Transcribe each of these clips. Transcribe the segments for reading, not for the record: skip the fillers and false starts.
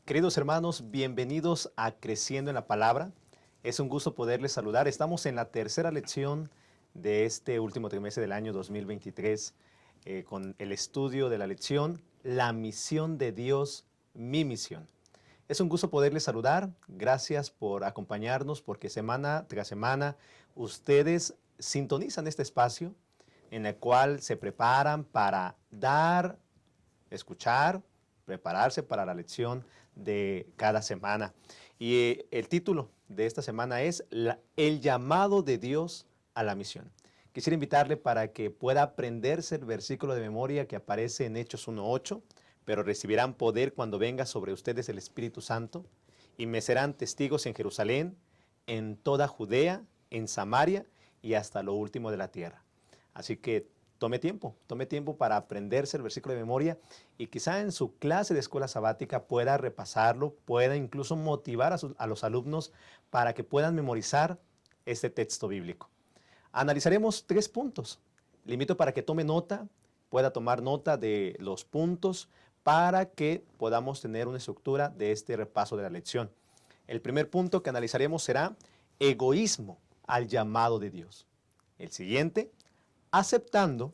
Queridos hermanos, bienvenidos a Creciendo en la Palabra. Es un gusto poderles saludar. Estamos en la tercera lección de este último trimestre del año 2023 con el estudio de la lección La misión de Dios, mi misión. Es un gusto poderles saludar. Gracias por acompañarnos porque semana tras semana ustedes sintonizan este espacio en el cual se preparan para dar, escuchar, prepararse para la lección de cada semana. Y el título de esta semana es El llamado de Dios a la misión. Quisiera invitarle para que pueda aprenderse el versículo de memoria que aparece en Hechos 1:8, pero recibirán poder cuando venga sobre ustedes el Espíritu Santo y me serán testigos en Jerusalén, en toda Judea, en Samaria y hasta lo último de la tierra. Así que tome tiempo para aprenderse el versículo de memoria y quizá en su clase de escuela sabática pueda repasarlo, pueda incluso motivar a los alumnos para que puedan memorizar este texto bíblico. Analizaremos 3 puntos. Le invito para que tome nota, pueda tomar nota de los puntos para que podamos tener una estructura de este repaso de la lección. El primer punto que analizaremos será egoísmo al llamado de Dios. El siguiente, aceptando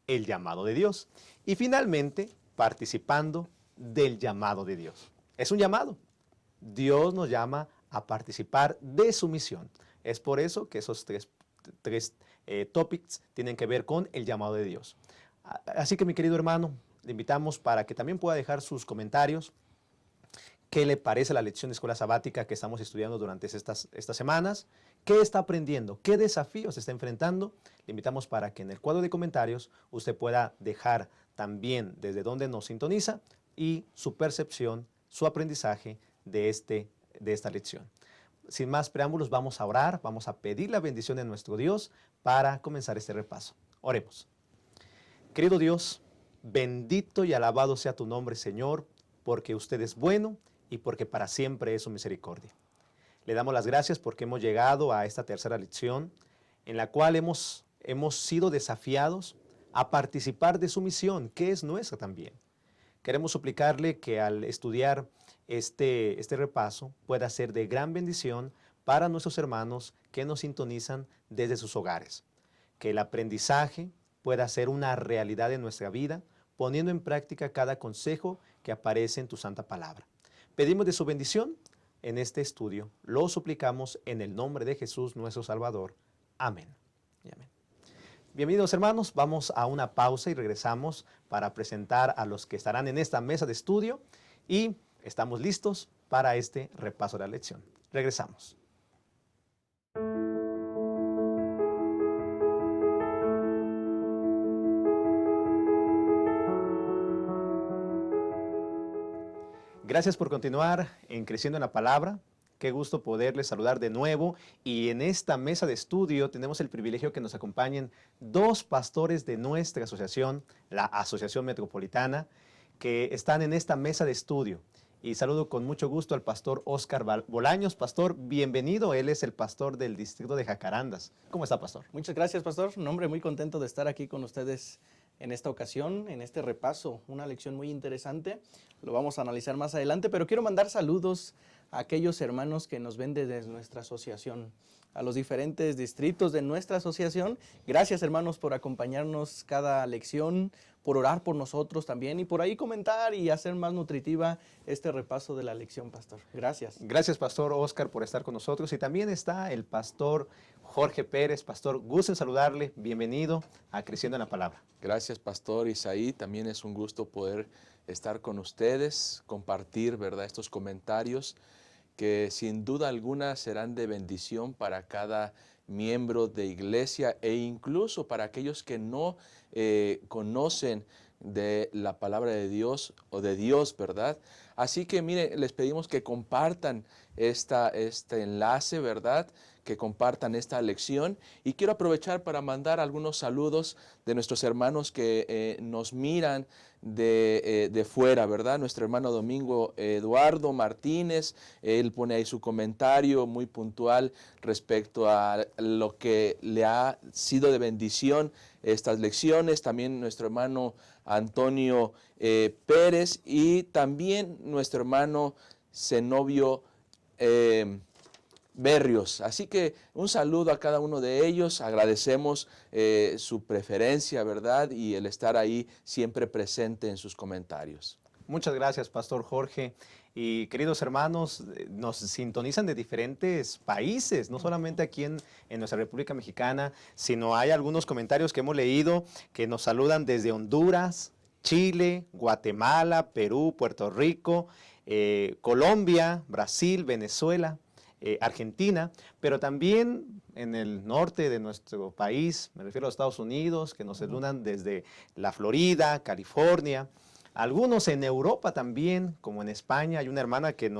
el llamado de Dios. Y finalmente, participando del llamado de Dios. Es un llamado. Dios nos llama a participar de su misión. Es por eso que esos tres topics tienen que ver con el llamado de Dios. Así que mi querido hermano, le invitamos para que también pueda dejar sus comentarios. ¿Qué le parece la lección de escuela sabática que estamos estudiando durante estas semanas? ¿Qué está aprendiendo? ¿Qué desafíos está enfrentando? Le invitamos para que en el cuadro de comentarios usted pueda dejar también desde dónde nos sintoniza y su percepción, su aprendizaje de esta lección. Sin más preámbulos, vamos a orar, vamos a pedir la bendición de nuestro Dios para comenzar este repaso. Oremos. Querido Dios, bendito y alabado sea tu nombre, Señor, porque usted es bueno y porque para siempre es su misericordia. Le damos las gracias porque hemos llegado a esta tercera lección en la cual hemos sido desafiados a participar de su misión, que es nuestra también. Queremos suplicarle que al estudiar este repaso pueda ser de gran bendición para nuestros hermanos que nos sintonizan desde sus hogares. Que el aprendizaje pueda ser una realidad en nuestra vida, poniendo en práctica cada consejo que aparece en tu santa palabra. Pedimos de su bendición en este estudio, lo suplicamos en el nombre de Jesús nuestro Salvador. Amén. Y amén. Bienvenidos hermanos, vamos a una pausa y regresamos para presentar a los que estarán en esta mesa de estudio y estamos listos para este repaso de la lección. Regresamos. Gracias por continuar en Creciendo en la Palabra. Qué gusto poderles saludar de nuevo. Y en esta mesa de estudio tenemos el privilegio que nos acompañen 2 pastores de nuestra asociación, la Asociación Metropolitana, que están en esta mesa de estudio. Y saludo con mucho gusto al pastor Óscar Bolaños. Pastor, bienvenido. Él es el pastor del distrito de Jacarandas. ¿Cómo está, pastor? Muchas gracias, pastor. Un hombre muy contento de estar aquí con ustedes en esta ocasión, en este repaso. Una lección muy interesante. Lo vamos a analizar más adelante, pero quiero mandar saludos a aquellos hermanos que nos ven desde nuestra asociación, a los diferentes distritos de nuestra asociación. Gracias, hermanos, por acompañarnos cada lección, por orar por nosotros también y por ahí comentar y hacer más nutritiva este repaso de la lección, pastor. Gracias. Gracias, pastor Óscar, por estar con nosotros. Y también está el pastor Jorge Pérez. Pastor, gusto en saludarle. Bienvenido a Creciendo en la Palabra. Gracias, pastor Isaí. También es un gusto poder estar con ustedes, compartir, ¿verdad?, estos comentarios que sin duda alguna serán de bendición para cada miembro de iglesia e incluso para aquellos que no conocen de la palabra de Dios o de Dios, ¿verdad? Así que mire, les pedimos que compartan este enlace, ¿verdad? que compartan esta lección. Y quiero aprovechar para mandar algunos saludos de nuestros hermanos que nos miran de fuera, ¿verdad? Nuestro hermano Domingo Eduardo Martínez, él pone ahí su comentario muy puntual respecto a lo que le ha sido de bendición estas lecciones. También nuestro hermano Antonio Pérez y también nuestro hermano Zenobio Berrios. Así que un saludo a cada uno de ellos, agradecemos su preferencia, ¿verdad? Y el estar ahí siempre presente en sus comentarios. Muchas gracias, Pastor Jorge. Y queridos hermanos, nos sintonizan de diferentes países, no solamente aquí en nuestra República Mexicana, sino hay algunos comentarios que hemos leído que nos saludan desde Honduras, Chile, Guatemala, Perú, Puerto Rico, Colombia, Brasil, Venezuela, Argentina, pero también en el norte de nuestro país, me refiero a Estados Unidos, que nos saludan desde la Florida, California. Algunos en Europa también, como en España. Hay una hermana que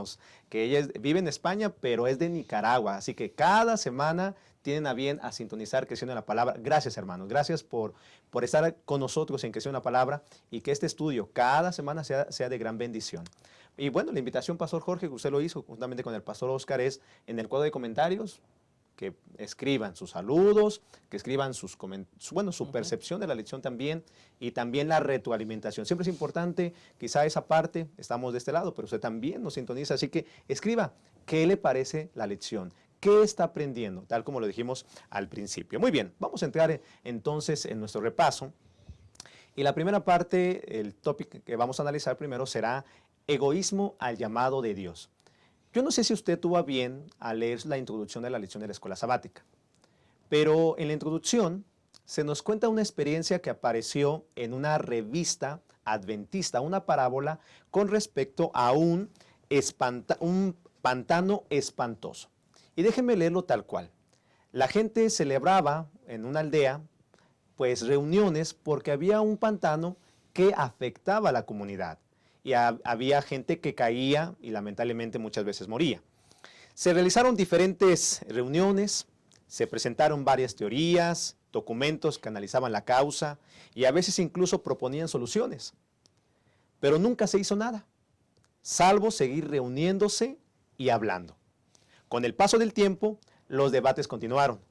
ella vive en España, pero es de Nicaragua. Así que cada semana tienen a bien a sintonizar Creciendo en la Palabra. Gracias, hermanos. Gracias por estar con nosotros en Creciendo en la Palabra y que este estudio cada semana sea de gran bendición. Y bueno, la invitación, Pastor Jorge, que usted lo hizo juntamente con el Pastor Oscar, es en el cuadro de comentarios que escriban sus saludos, que escriban su percepción de la lección también, y también la retroalimentación. Siempre es importante, quizá esa parte, estamos de este lado, pero usted también nos sintoniza, así que escriba qué le parece la lección, qué está aprendiendo, tal como lo dijimos al principio. Muy bien, vamos a entrar entonces en nuestro repaso, y la primera parte, el tópico que vamos a analizar primero será egoísmo al llamado de Dios. Yo no sé si usted tuvo a bien a leer la introducción de la lección de la escuela sabática, pero en la introducción se nos cuenta una experiencia que apareció en una revista adventista, una parábola con respecto a un pantano espantoso. Y déjenme leerlo tal cual. La gente celebraba en una aldea pues reuniones porque había un pantano que afectaba a la comunidad. Y había gente que caía y lamentablemente muchas veces moría. Se realizaron diferentes reuniones, se presentaron varias teorías, documentos que analizaban la causa y a veces incluso proponían soluciones. Pero nunca se hizo nada, salvo seguir reuniéndose y hablando. Con el paso del tiempo, los debates continuaron.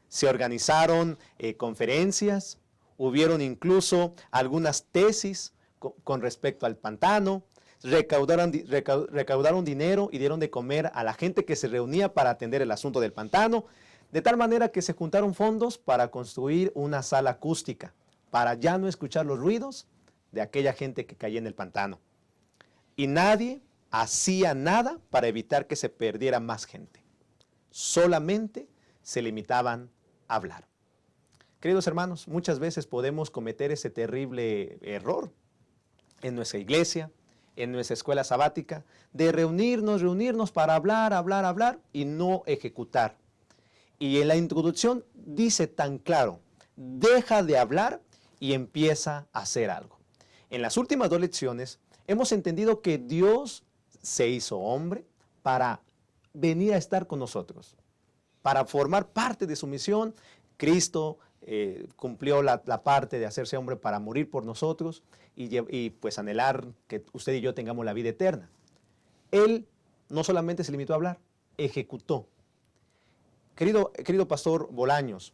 Se organizaron conferencias, hubieron incluso algunas tesis con respecto al pantano, recaudaron dinero y dieron de comer a la gente que se reunía para atender el asunto del pantano, de tal manera que se juntaron fondos para construir una sala acústica, para ya no escuchar los ruidos de aquella gente que caía en el pantano. Y nadie hacía nada para evitar que se perdiera más gente. Solamente se limitaban a hablar. Queridos hermanos, muchas veces podemos cometer ese terrible error en nuestra iglesia, en nuestra escuela sabática, de reunirnos para hablar y no ejecutar. Y en la introducción dice tan claro, deja de hablar y empieza a hacer algo. En las últimas 2 lecciones hemos entendido que Dios se hizo hombre para venir a estar con nosotros, para formar parte de su misión. Cristo cumplió la parte de hacerse hombre para morir por nosotros y pues anhelar que usted y yo tengamos la vida eterna. Él no solamente se limitó a hablar, ejecutó. Querido Pastor Bolaños,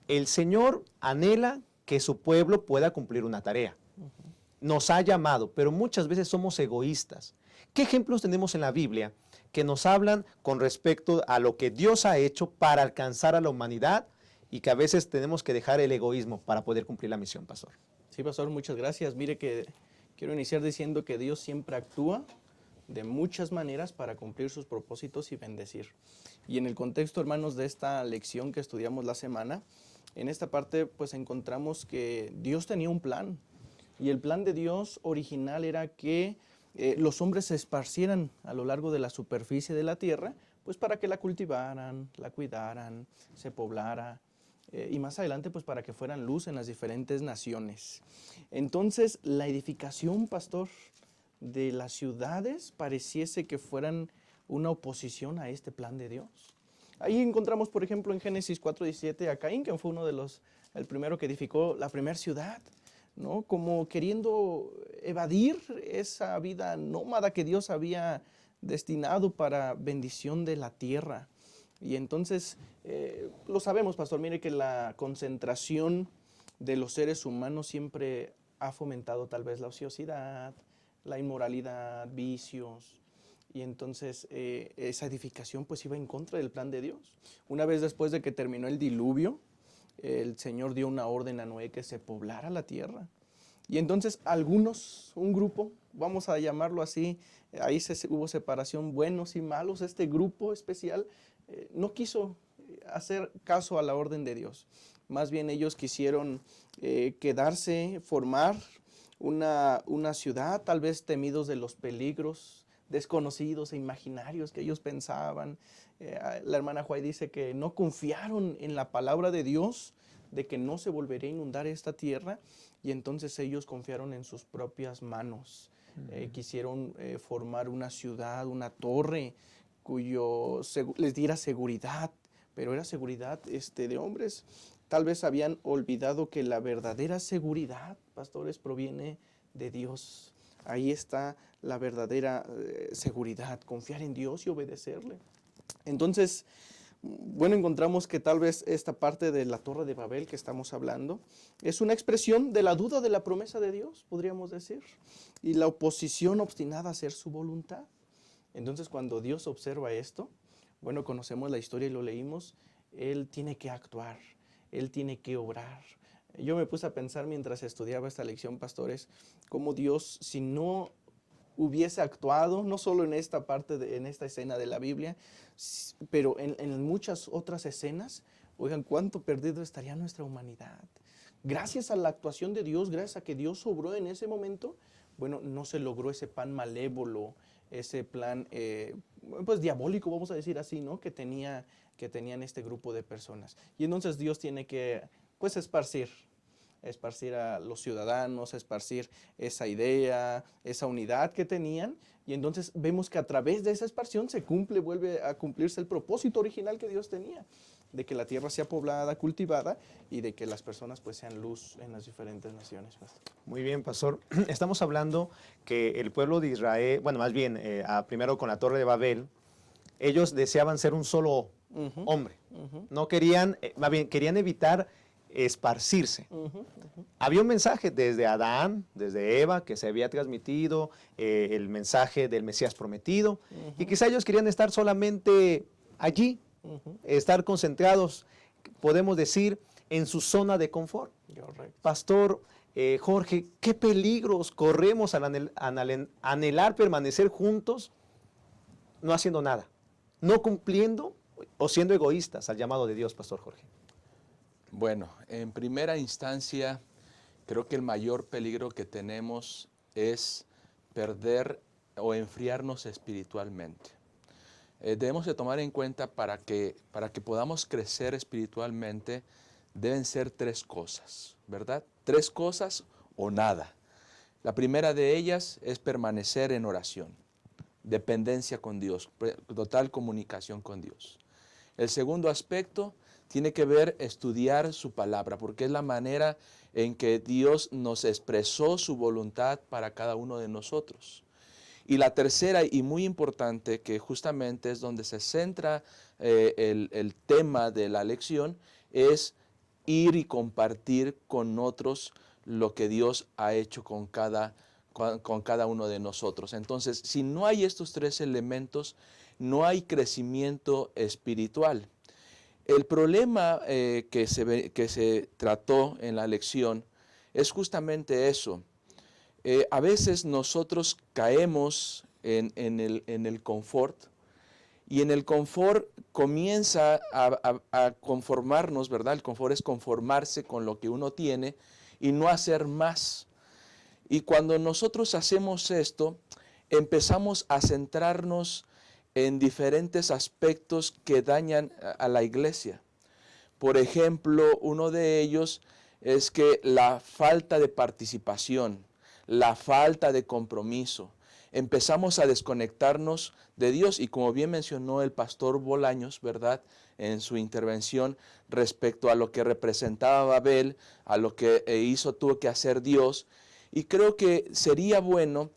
el Señor anhela que su pueblo pueda cumplir una tarea. Nos ha llamado, pero muchas veces somos egoístas. ¿Qué ejemplos tenemos en la Biblia que nos hablan con respecto a lo que Dios ha hecho para alcanzar a la humanidad y que a veces tenemos que dejar el egoísmo para poder cumplir la misión, Pastor? Sí, Pastor, muchas gracias. Mire que quiero iniciar diciendo que Dios siempre actúa de muchas maneras para cumplir sus propósitos y bendecir. Y en el contexto, hermanos, de esta lección que estudiamos la semana, en esta parte pues encontramos que Dios tenía un plan. Y el plan de Dios original era que los hombres se esparcieran a lo largo de la superficie de la tierra, pues para que la cultivaran, la cuidaran, se poblara, y más adelante pues para que fueran luz en las diferentes naciones. Entonces la edificación, pastor, de las ciudades pareciese que fueran una oposición a este plan de Dios. Ahí encontramos, por ejemplo, en Génesis 4:17 a Caín, que fue el primero que edificó la primera ciudad, ¿no? Como queriendo evadir esa vida nómada que Dios había destinado para bendición de la tierra. Y entonces, lo sabemos, pastor, mire que la concentración de los seres humanos siempre ha fomentado tal vez la ociosidad, la inmoralidad, vicios. Y entonces esa edificación pues iba en contra del plan de Dios. Una vez después de que terminó el diluvio, el Señor dio una orden a Noé que se poblara la tierra. Y entonces un grupo, vamos a llamarlo así, ahí hubo separación, buenos y malos. Este grupo especial no quiso hacer caso a la orden de Dios. Más bien ellos quisieron quedarse, formar una ciudad, tal vez temidos de los peligros desconocidos e imaginarios que ellos pensaban. La hermana Juay dice que no confiaron en la palabra de Dios, de que no se volvería a inundar esta tierra, y entonces ellos confiaron en sus propias manos. Quisieron formar una ciudad, una torre, les diera seguridad, pero era seguridad de hombres. Tal vez habían olvidado que la verdadera seguridad, pastores, proviene de Dios. Ahí está la verdadera seguridad, confiar en Dios y obedecerle. Entonces, bueno, encontramos que tal vez esta parte de la Torre de Babel que estamos hablando es una expresión de la duda de la promesa de Dios, podríamos decir, y la oposición obstinada a hacer su voluntad. Entonces, cuando Dios observa esto, bueno, conocemos la historia y lo leímos, Él tiene que actuar, Él tiene que obrar. Yo me puse a pensar mientras estudiaba esta lección, pastores, cómo Dios, si no hubiese actuado, no solo en esta parte, en esta escena de la Biblia, pero en muchas otras escenas, oigan, cuánto perdido estaría nuestra humanidad. Gracias a la actuación de Dios, gracias a que Dios obró en ese momento, bueno, no se logró ese plan malévolo, ese plan, pues diabólico, vamos a decir así, ¿no? Que tenían este grupo de personas. Y entonces Dios tiene que, pues, esparcir a los ciudadanos, esparcir esa idea, esa unidad que tenían, y entonces vemos que a través de esa esparción vuelve a cumplirse el propósito original que Dios tenía, de que la tierra sea poblada, cultivada, y de que las personas pues sean luz en las diferentes naciones. Muy bien, pastor. Estamos hablando que el pueblo de Israel, bueno, más bien, primero con la Torre de Babel, ellos deseaban ser un solo hombre. No querían, más bien, querían evitar esparcirse. Había un mensaje desde Adán, desde Eva, que se había transmitido, el mensaje del Mesías prometido, y quizá ellos querían estar solamente allí, estar concentrados, podemos decir, en su zona de confort. Correcto. Pastor Jorge, ¿qué peligros corremos al anhelar permanecer juntos, no haciendo nada, no cumpliendo o siendo egoístas al llamado de Dios, Pastor Jorge? Bueno, en primera instancia, creo que el mayor peligro que tenemos es perder o enfriarnos espiritualmente. Debemos de tomar en cuenta para que podamos crecer espiritualmente, deben ser 3 cosas, ¿verdad? 3 cosas o nada. La primera de ellas es permanecer en oración, dependencia con Dios, total comunicación con Dios. El segundo aspecto tiene que ver estudiar su palabra, porque es la manera en que Dios nos expresó su voluntad para cada uno de nosotros. Y la tercera y muy importante, que justamente es donde se centra el tema de la lección, es ir y compartir con otros lo que Dios ha hecho con cada uno de nosotros. Entonces, si no hay estos 3 elementos, no hay crecimiento espiritual. El problema que se trató en la lección es justamente eso. A veces nosotros caemos en el confort, y en el confort comienza a conformarnos, ¿verdad? El confort es conformarse con lo que uno tiene y no hacer más. Y cuando nosotros hacemos esto, empezamos a centrarnos en diferentes aspectos que dañan a la iglesia. Por ejemplo, uno de ellos es que la falta de participación, la falta de compromiso, empezamos a desconectarnos de Dios. Y como bien mencionó el pastor Bolaños, ¿verdad?, en su intervención respecto a lo que representaba Babel, a lo que tuvo que hacer Dios. Y creo que sería bueno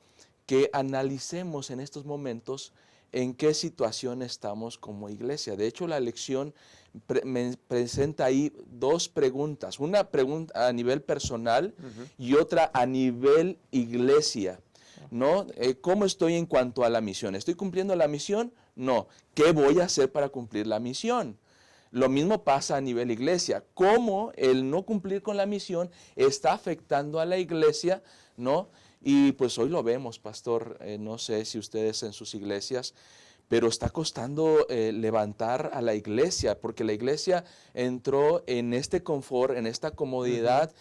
que analicemos en estos momentos en qué situación estamos como iglesia. De hecho, la lección me presenta ahí dos preguntas, una pregunta a nivel personal y otra a nivel iglesia, ¿no? ¿Cómo estoy en cuanto a la misión? ¿Estoy cumpliendo la misión? No. ¿Qué voy a hacer para cumplir la misión? Lo mismo pasa a nivel iglesia. ¿Cómo el no cumplir con la misión está afectando a la iglesia, ¿no? Y pues hoy lo vemos, pastor, no sé si ustedes en sus iglesias, pero está costando levantar a la iglesia, porque la iglesia entró en este confort, en esta comodidad.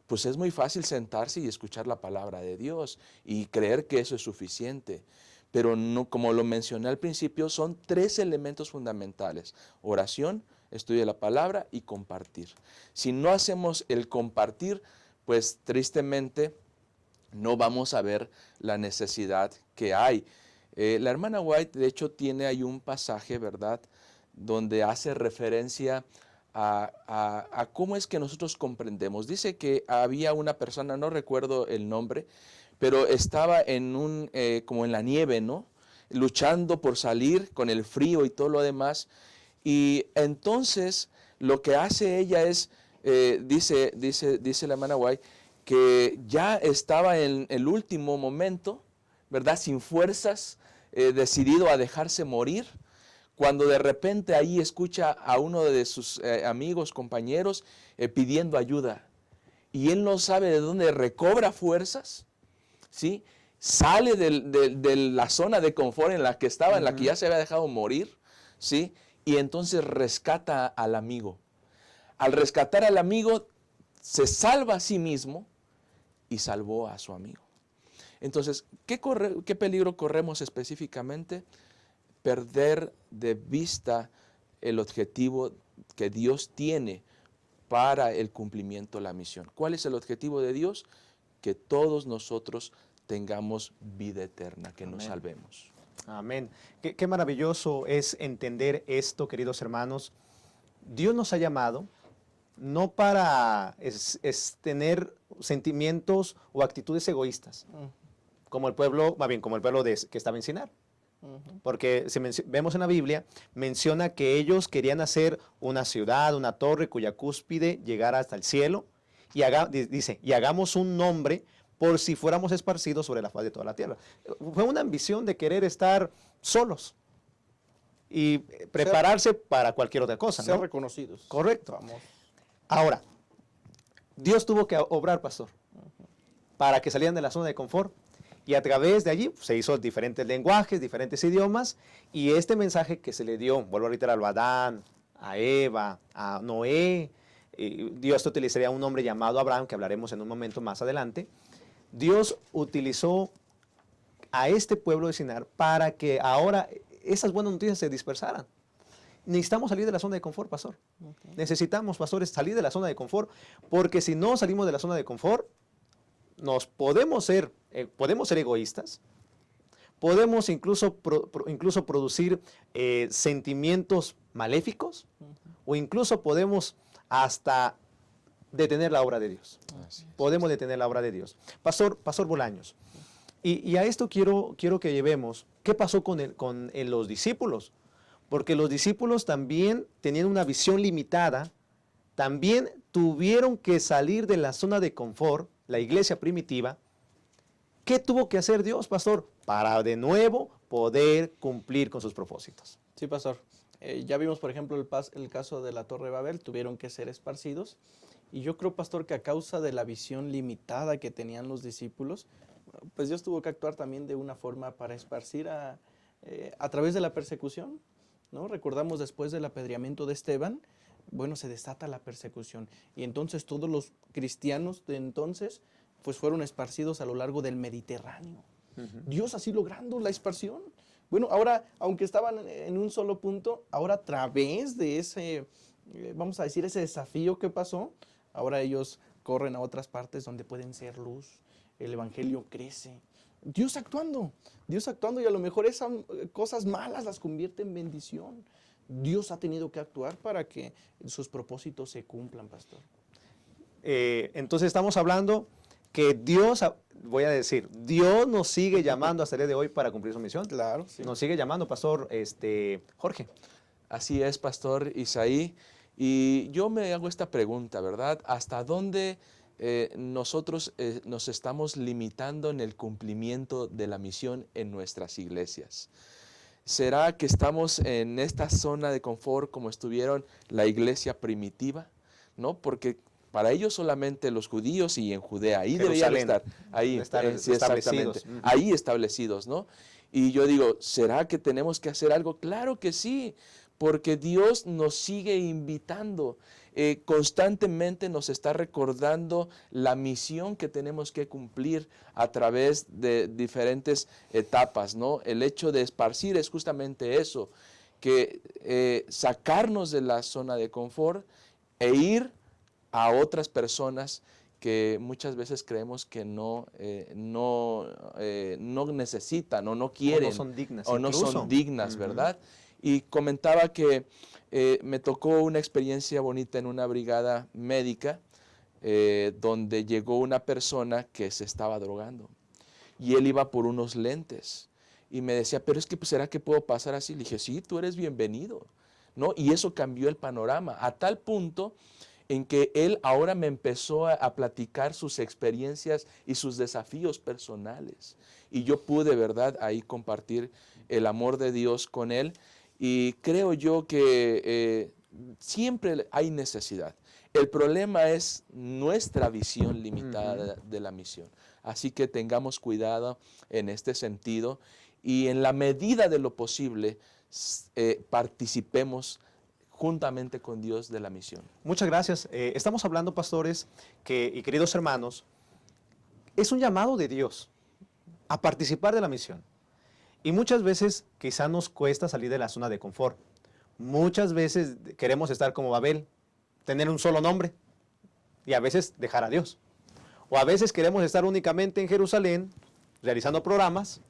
Pues es muy fácil sentarse y escuchar la palabra de Dios y creer que eso es suficiente. Pero no, como lo mencioné al principio, son tres elementos fundamentales: oración, estudio de la palabra y compartir. Si no hacemos el compartir, pues tristemente no vamos a ver la necesidad que hay. La hermana White, de hecho, tiene ahí un pasaje, ¿verdad?, donde hace referencia a cómo es que nosotros comprendemos. Dice que había una persona, no recuerdo el nombre, pero estaba como en la nieve, ¿no?, luchando por salir con el frío y todo lo demás. Y entonces lo que hace ella es, dice la hermana White, que ya estaba en el último momento, ¿verdad?, sin fuerzas, decidido a dejarse morir, cuando de repente ahí escucha a uno de sus amigos, compañeros, pidiendo ayuda. Y él no sabe de dónde recobra fuerzas, ¿sí? Sale de la zona de confort en la que estaba, en la que ya se había dejado morir, ¿sí? Y entonces rescata al amigo. Al rescatar al amigo, se salva a sí mismo y salvó a su amigo. Entonces, ¿qué peligro corremos específicamente? Perder de vista el objetivo que Dios tiene para el cumplimiento de la misión. ¿Cuál es el objetivo de Dios? Que todos nosotros tengamos vida eterna, que nos salvemos. Amén. Qué maravilloso es entender esto, queridos hermanos. Dios nos ha llamado no para tener sentimientos o actitudes egoístas, como el pueblo, más bien como el pueblo que estaba en Sinar. Porque si vemos en la Biblia, menciona que ellos querían hacer una ciudad, una torre cuya cúspide llegara hasta el cielo, y dice, y hagamos un nombre por si fuéramos esparcidos sobre la faz de toda la tierra. Fue una ambición de querer estar solos y prepararse para cualquier otra cosa, Ser ¿no? reconocidos. Correcto. Vamos. Ahora, Dios tuvo que obrar, pastor, para que salieran de la zona de confort. Y a través de allí se hizo diferentes lenguajes, diferentes idiomas, y este mensaje que se le dio, vuelvo a reiterar, a Adán, a Eva, a Noé, Dios utilizaría un hombre llamado Abraham, que hablaremos en un momento más adelante. Dios utilizó a este pueblo de Sinar para que ahora esas buenas noticias se dispersaran. Necesitamos salir de la zona de confort, pastor. Necesitamos, pastores, salir de la zona de confort, porque si no salimos de la zona de confort, podemos ser egoístas, podemos incluso producir sentimientos maléficos, o incluso podemos hasta detener la obra de Dios. Podemos detener la obra de Dios. Pastor Bolaños, y a esto quiero que llevemos, ¿qué pasó con los discípulos? Porque los discípulos también tenían una visión limitada, también tuvieron que salir de la zona de confort, la iglesia primitiva. ¿Qué tuvo que hacer Dios, pastor, para de nuevo poder cumplir con sus propósitos? Sí, pastor. Ya vimos, por ejemplo, el caso de la Torre de Babel, tuvieron que ser esparcidos. Y yo creo, pastor, que a causa de la visión limitada que tenían los discípulos, pues Dios tuvo que actuar también de una forma para esparcir a través de la persecución, ¿no? Recordamos después del apedreamiento de Esteban, bueno, se desata la persecución. Y entonces todos los cristianos de entonces, pues fueron esparcidos a lo largo del Mediterráneo. Dios así logrando la esparción. Bueno, ahora, aunque estaban en un solo punto, ahora a través de ese, vamos a decir, ese desafío que pasó, ahora ellos corren a otras partes donde pueden ser luz, el evangelio crece, Dios actuando y a lo mejor esas cosas malas las convierte en bendición. Dios ha tenido que actuar para que sus propósitos se cumplan, pastor. Entonces estamos hablando que Dios, voy a decir, Dios nos sigue llamando hasta el día de hoy para cumplir su misión. Claro, sí. Nos sigue llamando, pastor Jorge. Así es, pastor Isaí. Y yo me hago esta pregunta, ¿verdad? ¿Hasta dónde nosotros nos estamos limitando en el cumplimiento de la misión en nuestras iglesias? ¿Será que estamos en esta zona de confort como estuvieron la iglesia primitiva? ¿No? Porque para ellos solamente los judíos y en Judea, ahí deberían estar, ahí, sí, establecidos. exactamente, ahí establecidos, ¿no? Y yo digo, ¿será que tenemos que hacer algo? Claro que sí, porque Dios nos sigue invitando, constantemente nos está recordando la misión que tenemos que cumplir a través de diferentes etapas, ¿no? El hecho de esparcir es justamente eso, que sacarnos de la zona de confort e ir a otras personas que muchas veces creemos que no necesitan o no quieren. O no son dignas. ¿Verdad? Y comentaba que me tocó una experiencia bonita en una brigada médica donde llegó una persona que se estaba drogando y él iba por unos lentes y me decía, pero es que pues, ¿será que puedo pasar así? Le dije, sí, tú eres bienvenido, ¿no? Y eso cambió el panorama a tal punto en que él ahora me empezó a platicar sus experiencias y sus desafíos personales. Y yo pude, ¿verdad?, ahí compartir el amor de Dios con él. Y creo yo que siempre hay necesidad. El problema es nuestra visión limitada de la misión. Así que tengamos cuidado en este sentido y en la medida de lo posible participemos juntamente con Dios de la misión. Muchas gracias. Estamos hablando, pastores y queridos hermanos, es un llamado de Dios a participar de la misión. Y muchas veces quizá nos cuesta salir de la zona de confort. Muchas veces queremos estar como Babel, tener un solo nombre y a veces dejar a Dios. O a veces queremos estar únicamente en Jerusalén, realizando programas,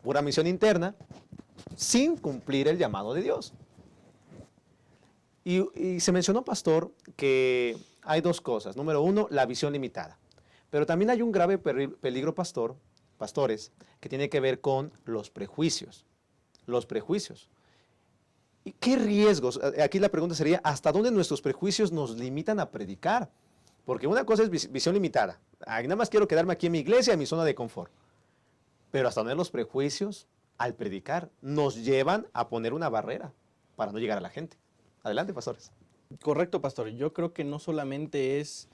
pura misión interna, sin cumplir el llamado de Dios. Y se mencionó, pastor, que hay dos cosas. Número uno, la visión limitada. Pero también hay un grave peligro, pastores, que tiene que ver con los prejuicios. Los prejuicios. ¿Y qué riesgos? Aquí la pregunta sería, ¿hasta dónde nuestros prejuicios nos limitan a predicar? Porque una cosa es visión limitada. Ay, nada más quiero quedarme aquí en mi iglesia, en mi zona de confort. Pero hasta dónde los prejuicios, al predicar, nos llevan a poner una barrera para no llegar a la gente. Adelante, pastores. Correcto, pastor. Yo creo que no solamente es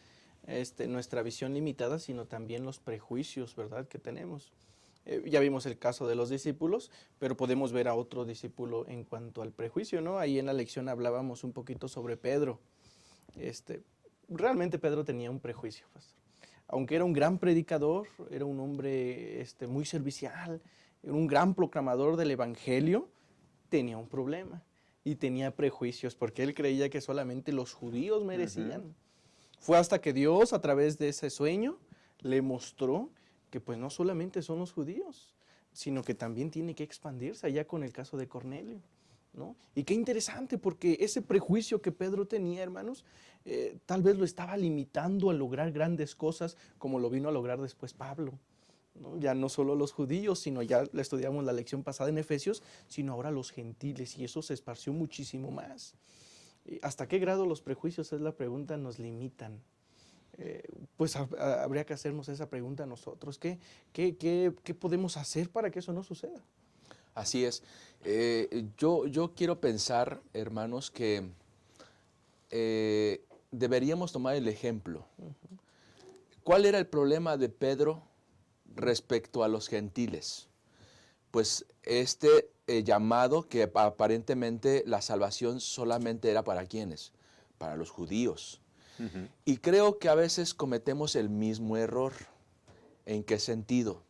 nuestra visión limitada, sino también los prejuicios, ¿verdad?, que tenemos. Ya vimos el caso de los discípulos, pero podemos ver a otro discípulo en cuanto al prejuicio, ¿no? Ahí en la lección hablábamos un poquito sobre Pedro. Realmente Pedro tenía un prejuicio, pastor. Aunque era un gran predicador, era un hombre muy servicial, era un gran proclamador del evangelio, tenía un problema. Y tenía prejuicios porque él creía que solamente los judíos merecían. Fue hasta que Dios, a través de ese sueño, le mostró que pues no solamente son los judíos, sino que también tiene que expandirse, allá con el caso de Cornelio, ¿no? Y qué interesante, porque ese prejuicio que Pedro tenía, hermanos, tal vez lo estaba limitando a lograr grandes cosas, como lo vino a lograr después Pablo, ¿no? Ya no solo los judíos, sino ya le estudiamos la lección pasada en Efesios, sino ahora los gentiles, y eso se esparció muchísimo más. ¿Hasta qué grado los prejuicios, es la pregunta, nos limitan? Pues habría que hacernos esa pregunta a nosotros. ¿Qué podemos hacer para que eso no suceda? Así es. Yo quiero pensar, hermanos, que deberíamos tomar el ejemplo. ¿Cuál era el problema de Pedro respecto a los gentiles? Pues llamado que aparentemente la salvación solamente era para ¿quiénes? Para los judíos. Y creo que a veces cometemos el mismo error. ¿En qué sentido?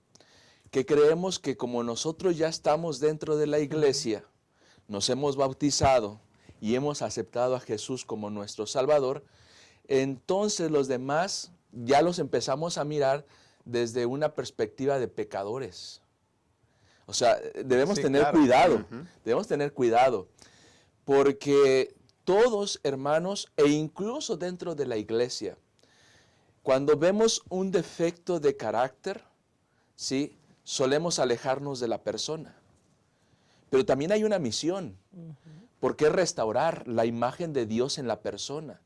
Que creemos que como nosotros ya estamos dentro de la iglesia, nos hemos bautizado y hemos aceptado a Jesús como nuestro Salvador, entonces los demás ya los empezamos a mirar desde una perspectiva de pecadores. O sea, debemos Sí, tener claro. cuidado, Ujú. debemos tener cuidado, porque todos, hermanos, e incluso dentro de la iglesia, cuando vemos un defecto de carácter, ¿sí?, solemos alejarnos de la persona. Pero también hay una misión, porque es restaurar la imagen de Dios en la persona.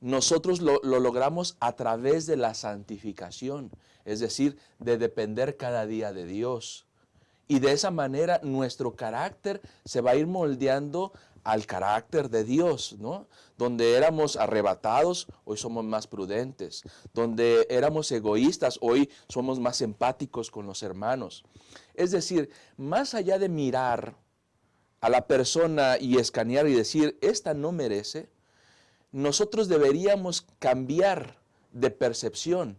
Nosotros lo logramos a través de la santificación, es decir, de depender cada día de Dios. Y de esa manera nuestro carácter se va a ir moldeando al carácter de Dios, ¿no? Donde éramos arrebatados, hoy somos más prudentes. Donde éramos egoístas, hoy somos más empáticos con los hermanos. Es decir, más allá de mirar a la persona y escanear y decir, esta no merece, nosotros deberíamos cambiar de percepción,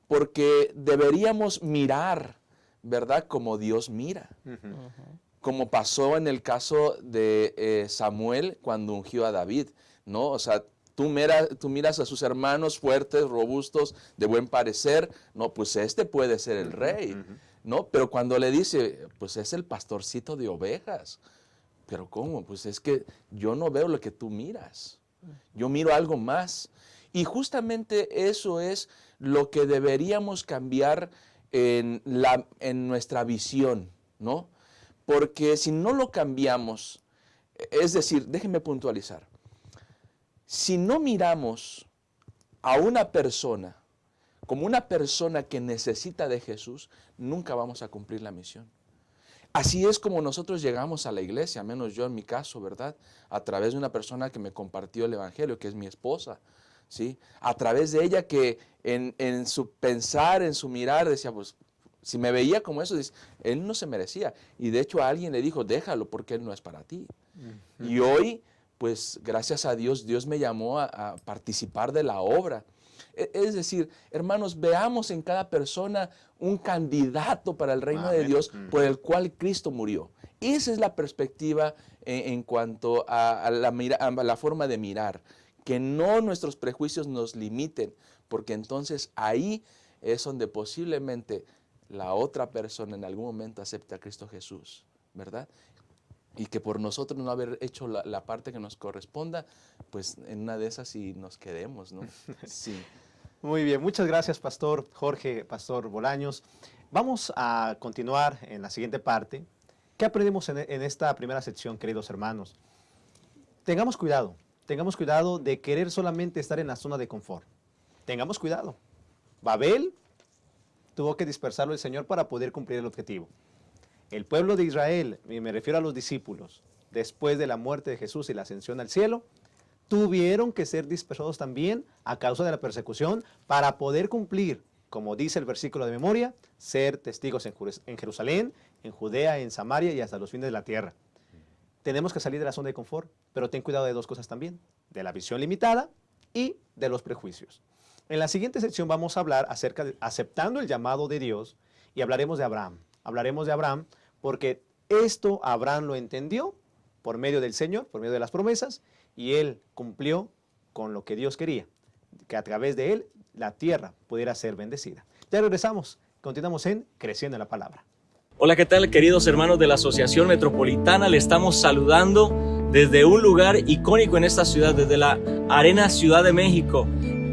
porque deberíamos mirar, ¿verdad?, como Dios mira. Ujú. Como pasó en el caso de Samuel cuando ungió a David, ¿no? O sea, tú miras a sus hermanos fuertes, robustos, de buen parecer, no, pues este puede ser el rey, Ujú. ¿no? Pero cuando le dice, pues es el pastorcito de ovejas, pero ¿cómo? Pues es que yo no veo lo que tú miras, yo miro algo más. Y justamente eso es lo que deberíamos cambiar en nuestra visión, ¿no? Porque si no lo cambiamos, es decir, déjenme puntualizar, si no miramos a una persona como una persona que necesita de Jesús, nunca vamos a cumplir la misión. Así es como nosotros llegamos a la iglesia, al menos yo en mi caso, ¿verdad? A través de una persona que me compartió el evangelio, que es mi esposa, ¿sí? A través de ella que en su pensar, en su mirar, decía, pues, si me veía como eso, dice, él no se merecía. Y de hecho a alguien le dijo, déjalo porque él no es para ti. Y hoy, pues gracias a Dios, Dios me llamó a participar de la obra. Es decir, hermanos, veamos en cada persona un candidato para el reino de Amén. Dios por el cual Cristo murió. Esa es la perspectiva en cuanto a la forma de mirar. Que no nuestros prejuicios nos limiten, porque entonces ahí es donde posiblemente la otra persona en algún momento acepte a Cristo Jesús, ¿verdad? Y que por nosotros no haber hecho la parte que nos corresponda, pues en una de esas sí nos quedemos, ¿no? Sí. Muy bien, muchas gracias, Pastor Jorge, Pastor Bolaños. Vamos a continuar en la siguiente parte. ¿Qué aprendimos en esta primera sección, queridos hermanos? Tengamos cuidado de querer solamente estar en la zona de confort. Tengamos cuidado. Babel tuvo que dispersarlo el Señor para poder cumplir el objetivo. El pueblo de Israel, y me refiero a los discípulos, después de la muerte de Jesús y la ascensión al cielo, tuvieron que ser dispersados también a causa de la persecución para poder cumplir, como dice el versículo de memoria, ser testigos en Jerusalén, en Judea, en Samaria y hasta los fines de la tierra. Tenemos que salir de la zona de confort, pero ten cuidado de dos cosas también, de la visión limitada y de los prejuicios. En la siguiente sección vamos a hablar acerca de aceptando el llamado de Dios y hablaremos de Abraham. Hablaremos de Abraham porque esto Abraham lo entendió por medio del Señor, por medio de las promesas, y él cumplió con lo que Dios quería, que a través de él la tierra pudiera ser bendecida. Ya regresamos, continuamos en Creciendo en la Palabra. Hola, ¿qué tal, queridos hermanos de la Asociación Metropolitana? Le estamos saludando desde un lugar icónico en esta ciudad, desde la Arena Ciudad de México,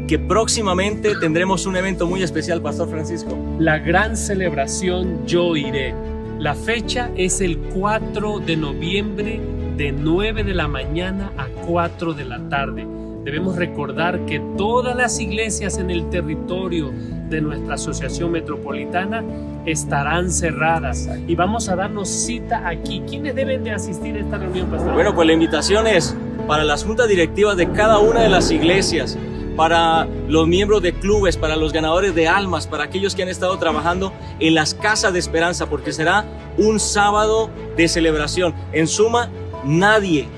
que próximamente tendremos un evento muy especial, Pastor Francisco. La gran celebración Yo Iré. La fecha es el 4 de noviembre de 9 de la mañana a 4 de la tarde. Debemos recordar que todas las iglesias en el territorio de nuestra Asociación Metropolitana estarán cerradas y vamos a darnos cita aquí. ¿Quiénes deben de asistir a esta reunión, Pastor? Bueno, pues la invitación es para las juntas directivas de cada una de las iglesias, para los miembros de clubes, para los ganadores de almas, para aquellos que han estado trabajando en las casas de esperanza, porque será un sábado de celebración. En suma, nadie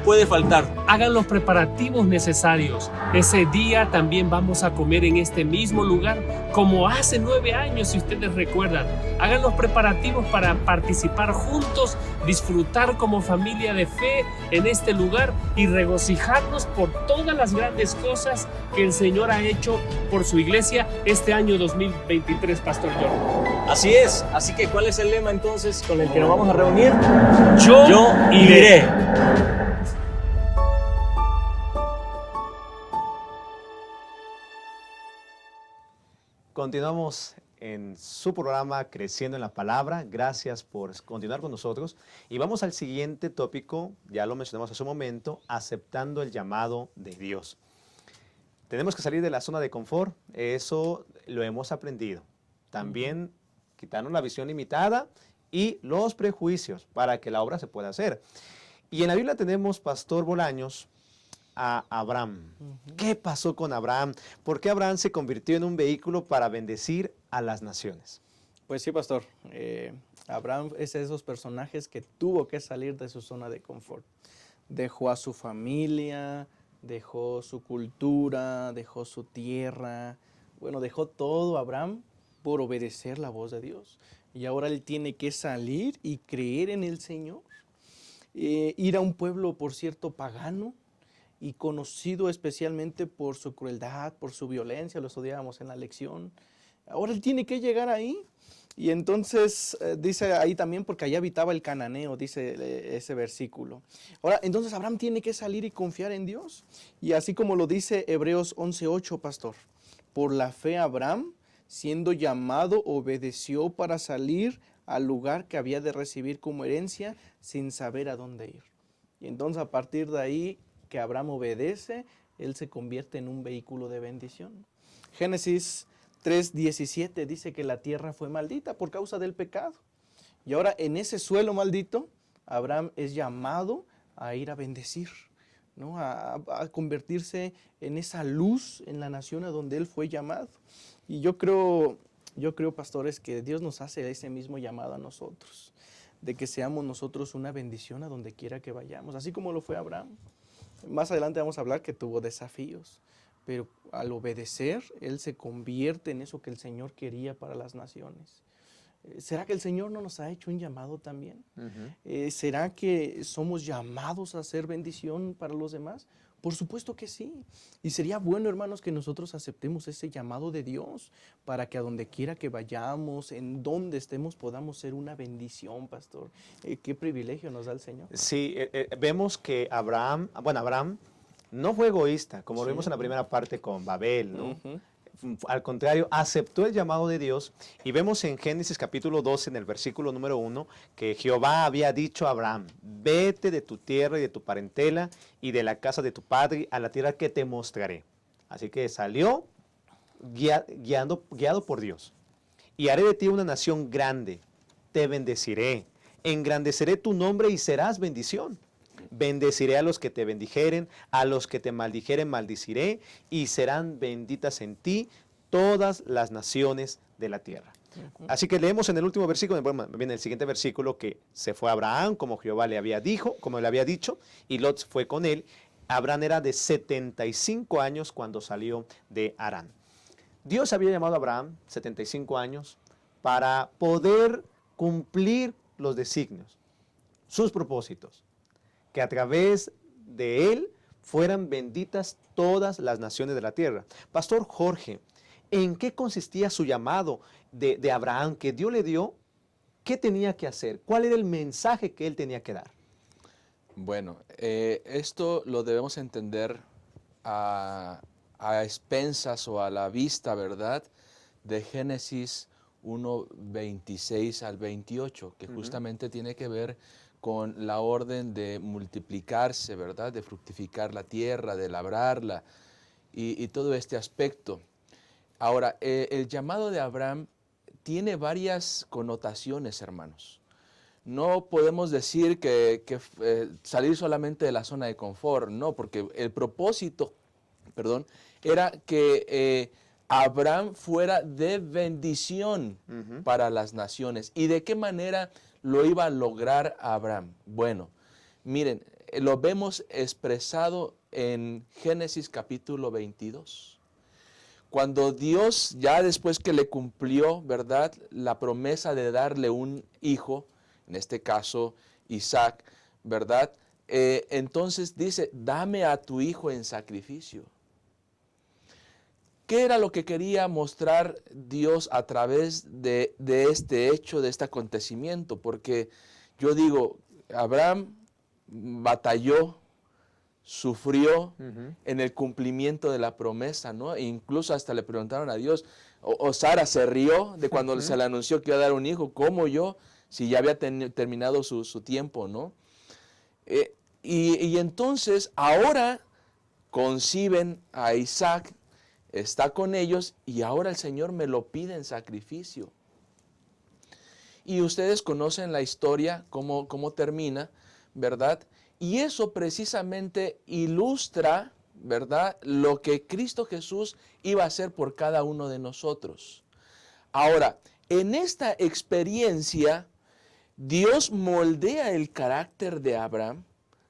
puede faltar. Hagan los preparativos necesarios. Ese día también vamos a comer en este mismo lugar, como hace 9 años, si ustedes recuerdan. Hagan los preparativos para participar juntos, disfrutar como familia de fe en este lugar y regocijarnos por todas las grandes cosas que el Señor ha hecho por su iglesia este año 2023, Pastor Jordan. Así es, así que ¿cuál es el lema entonces con el que nos vamos a reunir? Yo iré. Continuamos en su programa Creciendo en la Palabra. Gracias por continuar con nosotros. Y vamos al siguiente tópico, ya lo mencionamos hace un momento, aceptando el llamado de Dios. Tenemos que salir de la zona de confort, eso lo hemos aprendido. También quitarnos la visión limitada y los prejuicios para que la obra se pueda hacer. Y en la Biblia tenemos, Pastor Bolaños, a Abraham. ¿Qué pasó con Abraham? ¿Por qué Abraham se convirtió en un vehículo para bendecir a las naciones? Pues sí, pastor. Abraham es de esos personajes que tuvo que salir de su zona de confort. Dejó a su familia, dejó su cultura, dejó su tierra. Bueno, dejó todo Abraham por obedecer la voz de Dios. Y ahora él tiene que salir y creer en el Señor. Ir a un pueblo, por cierto, pagano, y conocido especialmente por su crueldad, por su violencia, lo estudiábamos en la lección. Ahora él tiene que llegar ahí, y entonces dice ahí también, porque allá habitaba el cananeo, dice ese versículo. Ahora, entonces Abraham tiene que salir y confiar en Dios, y así como lo dice Hebreos 11:8, pastor, por la fe Abraham, siendo llamado, obedeció para salir al lugar que había de recibir como herencia, sin saber a dónde ir. Y entonces a partir de ahí, que Abraham obedece, él se convierte en un vehículo de bendición. Génesis 3:17 dice que la tierra fue maldita por causa del pecado. Y ahora en ese suelo maldito, Abraham es llamado a ir a bendecir, ¿no? A convertirse en esa luz en la nación a donde él fue llamado. Y yo creo, pastores, que Dios nos hace ese mismo llamado a nosotros, de que seamos nosotros una bendición a donde quiera que vayamos, así como lo fue Abraham. Más adelante vamos a hablar que tuvo desafíos, pero al obedecer, él se convierte en eso que el Señor quería para las naciones. ¿Será que el Señor no nos ha hecho un llamado también? ¿Será que somos llamados a hacer bendición para los demás? Por supuesto que sí. Y sería bueno, hermanos, que nosotros aceptemos ese llamado de Dios para que a donde quiera que vayamos, en donde estemos, podamos ser una bendición, pastor. Qué privilegio nos da el Señor. Sí, vemos que Abraham no fue egoísta, como lo vimos en la primera parte con Babel, ¿no? Al contrario, aceptó el llamado de Dios, y vemos en Génesis capítulo 12, en el versículo número 1, que Jehová había dicho a Abraham: vete de tu tierra y de tu parentela y de la casa de tu padre a la tierra que te mostraré. Así que salió guiado por Dios. Y haré de ti una nación grande, te bendeciré, engrandeceré tu nombre y serás bendición. Bendeciré a los que te bendijeren, a los que te maldijeren maldiciré, y serán benditas en ti todas las naciones de la tierra. Así que leemos en el último versículo, viene el siguiente versículo, que se fue Abraham como Jehová le había dicho, y Lot fue con él. Abraham era de 75 años cuando salió de Harán. Dios había llamado a Abraham 75 años para poder cumplir los designios, sus propósitos, que a través de él fueran benditas todas las naciones de la tierra. Pastor Jorge, ¿en qué consistía su llamado de Abraham que Dios le dio? ¿Qué tenía que hacer? ¿Cuál era el mensaje que él tenía que dar? Bueno, esto lo debemos entender a expensas o a la vista, ¿verdad?, de Génesis 1:26 al 28, que justamente tiene que ver con la orden de multiplicarse, ¿verdad?, de fructificar la tierra, de labrarla y todo este aspecto. Ahora, el llamado de Abraham tiene varias connotaciones, hermanos. No podemos decir que salir solamente de la zona de confort, no, porque el propósito, era que Abraham fuera de bendición para las naciones. ¿Y de qué manera lo iba a lograr Abraham? Bueno, Miren, lo vemos expresado en Génesis capítulo 22. Cuando Dios, ya después que le cumplió, ¿verdad?, la promesa de darle un hijo, en este caso Isaac, ¿verdad?, entonces dice, dame a tu hijo en sacrificio. ¿Qué era lo que quería mostrar Dios a través de este hecho, de este acontecimiento? Porque yo digo, Abraham batalló, sufrió en el cumplimiento de la promesa, ¿no? E incluso hasta le preguntaron a Dios, o Sara se rió de cuando se le anunció que iba a dar un hijo, ¿cómo yo? Si ya había terminado su tiempo, ¿no? Y entonces ahora conciben a Isaac, está con ellos y ahora el Señor me lo pide en sacrificio. Y ustedes conocen la historia, cómo termina, ¿verdad? Y eso precisamente ilustra, ¿verdad?, lo que Cristo Jesús iba a hacer por cada uno de nosotros. Ahora, en esta experiencia, Dios moldea el carácter de Abraham,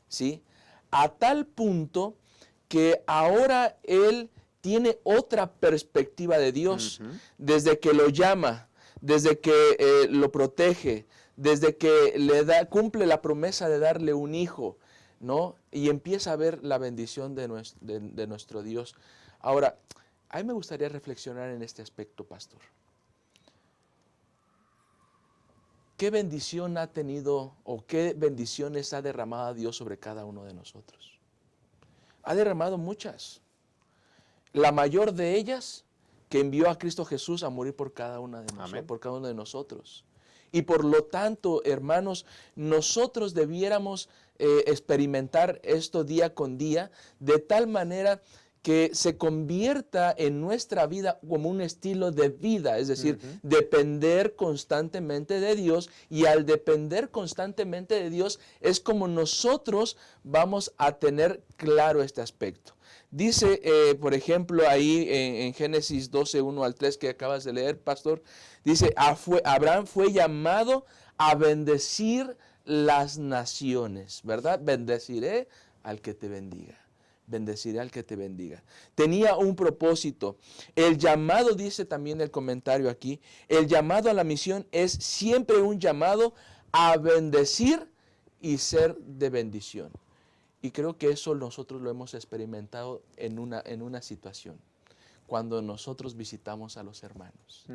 ¿sí?, a tal punto que ahora él tiene otra perspectiva de Dios, desde que lo llama, desde que lo protege, desde que cumple la promesa de darle un hijo, ¿no? Y empieza a ver la bendición de nuestro Dios. Ahora, a mí me gustaría reflexionar en este aspecto, pastor. ¿Qué bendición ha tenido o qué bendiciones ha derramado Dios sobre cada uno de nosotros? Ha derramado muchas. La mayor de ellas, que envió a Cristo Jesús a morir por cada una de nosotros, por cada uno de nosotros. Y por lo tanto, hermanos, nosotros debiéramos experimentar esto día con día, de tal manera que se convierta en nuestra vida como un estilo de vida, es decir, depender constantemente de Dios, y al depender constantemente de Dios es como nosotros vamos a tener claro este aspecto. Dice, por ejemplo, ahí en Génesis 12, 1 al 3 que acabas de leer, pastor, dice, Abraham fue llamado a bendecir las naciones, ¿verdad? Bendeciré al que te bendiga. Bendeciré al que te bendiga. Tenía un propósito. El llamado, dice también el comentario aquí, el llamado a la misión es siempre un llamado a bendecir y ser de bendición. Y creo que eso nosotros lo hemos experimentado en una situación. Cuando nosotros visitamos a los hermanos.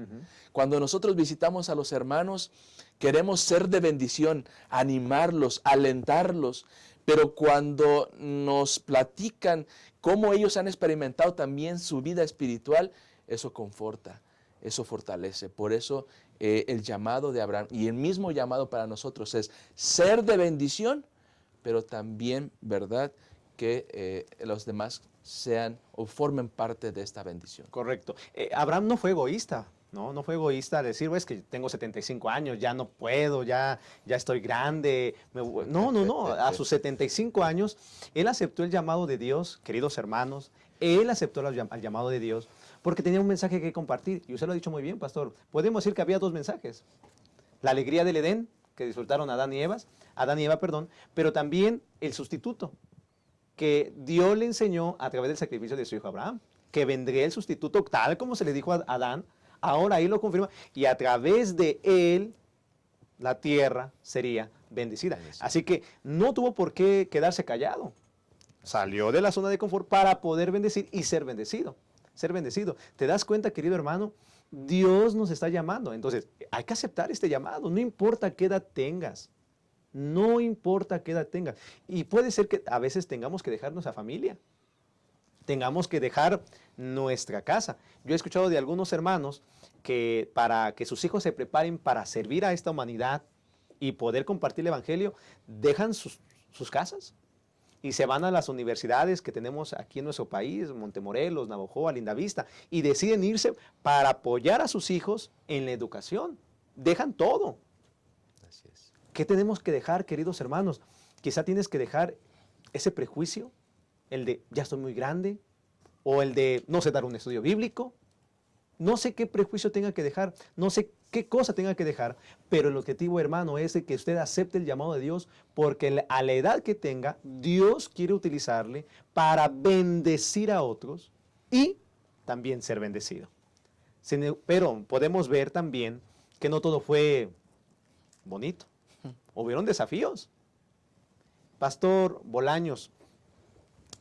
Cuando nosotros visitamos a los hermanos, queremos ser de bendición, animarlos, alentarlos. Pero cuando nos platican cómo ellos han experimentado también su vida espiritual, eso conforta, eso fortalece. Por eso el llamado de Abraham y el mismo llamado para nosotros es ser de bendición, pero también, ¿verdad?, que los demás sean o formen parte de esta bendición. Correcto. Abraham no fue egoísta, ¿no? No fue egoísta a decir, es que tengo 75 años, ya no puedo, ya estoy grande. No. A sus 75 años, él aceptó el llamado de Dios, queridos hermanos. Él aceptó el llamado de Dios porque tenía un mensaje que compartir. Y usted lo ha dicho muy bien, pastor. Podemos decir que había dos mensajes. La alegría del Edén, que disfrutaron Adán y Eva, pero también el sustituto, que Dios le enseñó a través del sacrificio de su hijo Abraham, que vendría el sustituto tal como se le dijo a Adán, ahora ahí lo confirma, y a través de él la tierra sería bendecida. Así que no tuvo por qué quedarse callado, salió de la zona de confort para poder bendecir y ser bendecido. ¿Te das cuenta, querido hermano? Dios nos está llamando, entonces hay que aceptar este llamado, no importa qué edad tengas. No importa qué edad tengas. Y puede ser que a veces tengamos que dejar nuestra familia. Tengamos que dejar nuestra casa. Yo he escuchado de algunos hermanos que para que sus hijos se preparen para servir a esta humanidad y poder compartir el evangelio, dejan sus casas y se van a las universidades que tenemos aquí en nuestro país, Montemorelos, Navojoa, Lindavista, y deciden irse para apoyar a sus hijos en la educación. Dejan todo. ¿Qué tenemos que dejar, queridos hermanos? Quizá tienes que dejar ese prejuicio, el de ya estoy muy grande, o el de no sé dar un estudio bíblico. No sé qué prejuicio tenga que dejar, no sé qué cosa tenga que dejar, pero el objetivo, hermano, es de que usted acepte el llamado de Dios, porque a la edad que tenga, Dios quiere utilizarle para bendecir a otros y también ser bendecido. Pero podemos ver también que no todo fue bonito. Hubieron desafíos. Pastor Bolaños,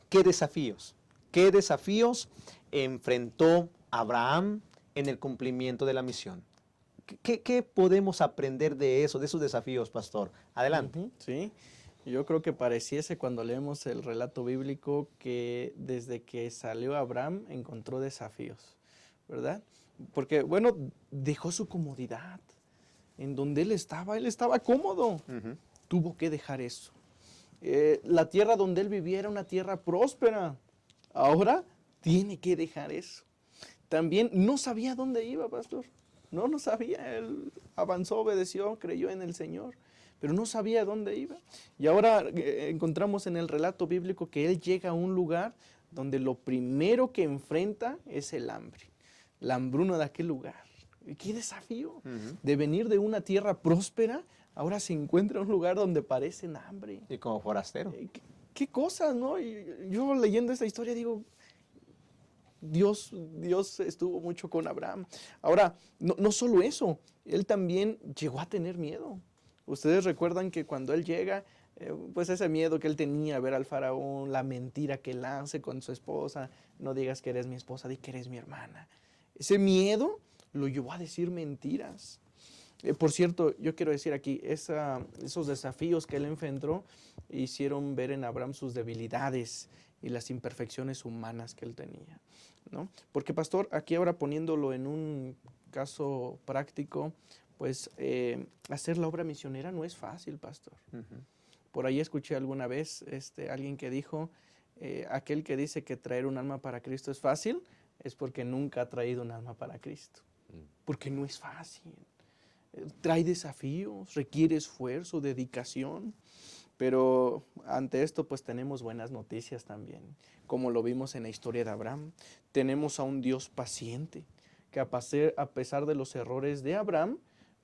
¿qué desafíos? ¿Qué desafíos enfrentó Abraham en el cumplimiento de la misión? ¿Qué podemos aprender de eso, de esos desafíos, pastor? Adelante. Sí, yo creo que pareciese cuando leemos el relato bíblico que desde que salió Abraham encontró desafíos, ¿verdad? Porque, bueno, dejó su comodidad. En donde él estaba cómodo. Tuvo que dejar eso. La tierra donde él vivía era una tierra próspera. Ahora tiene que dejar eso. También no sabía dónde iba, pastor. No sabía. Él avanzó, obedeció, creyó en el Señor, pero no sabía dónde iba. Y ahora encontramos en el relato bíblico que él llega a un lugar donde lo primero que enfrenta es el hambre. La hambruna de aquel lugar. ¡Qué desafío! De venir de una tierra próspera, ahora se encuentra en un lugar donde parecen hambre. Y como forastero. ¿Qué cosas, no? Y yo leyendo esta historia digo, Dios estuvo mucho con Abraham. Ahora, no solo eso, él también llegó a tener miedo. Ustedes recuerdan que cuando él llega, pues ese miedo que él tenía a ver al faraón, la mentira que él hace con su esposa, no digas que eres mi esposa, di que eres mi hermana. Ese miedo lo llevó a decir mentiras. Por cierto, yo quiero decir aquí, esos desafíos que él enfrentó hicieron ver en Abraham sus debilidades y las imperfecciones humanas que él tenía, ¿no? Porque, pastor, aquí ahora poniéndolo en un caso práctico, pues hacer la obra misionera no es fácil, pastor. Por ahí escuché alguna vez alguien que dijo, aquel que dice que traer un alma para Cristo es fácil, es porque nunca ha traído un alma para Cristo. Porque no es fácil. Trae desafíos, requiere esfuerzo, dedicación. Pero ante esto pues tenemos buenas noticias también. Como lo vimos en la historia de Abraham. Tenemos a un Dios paciente que a pesar de los errores de Abraham,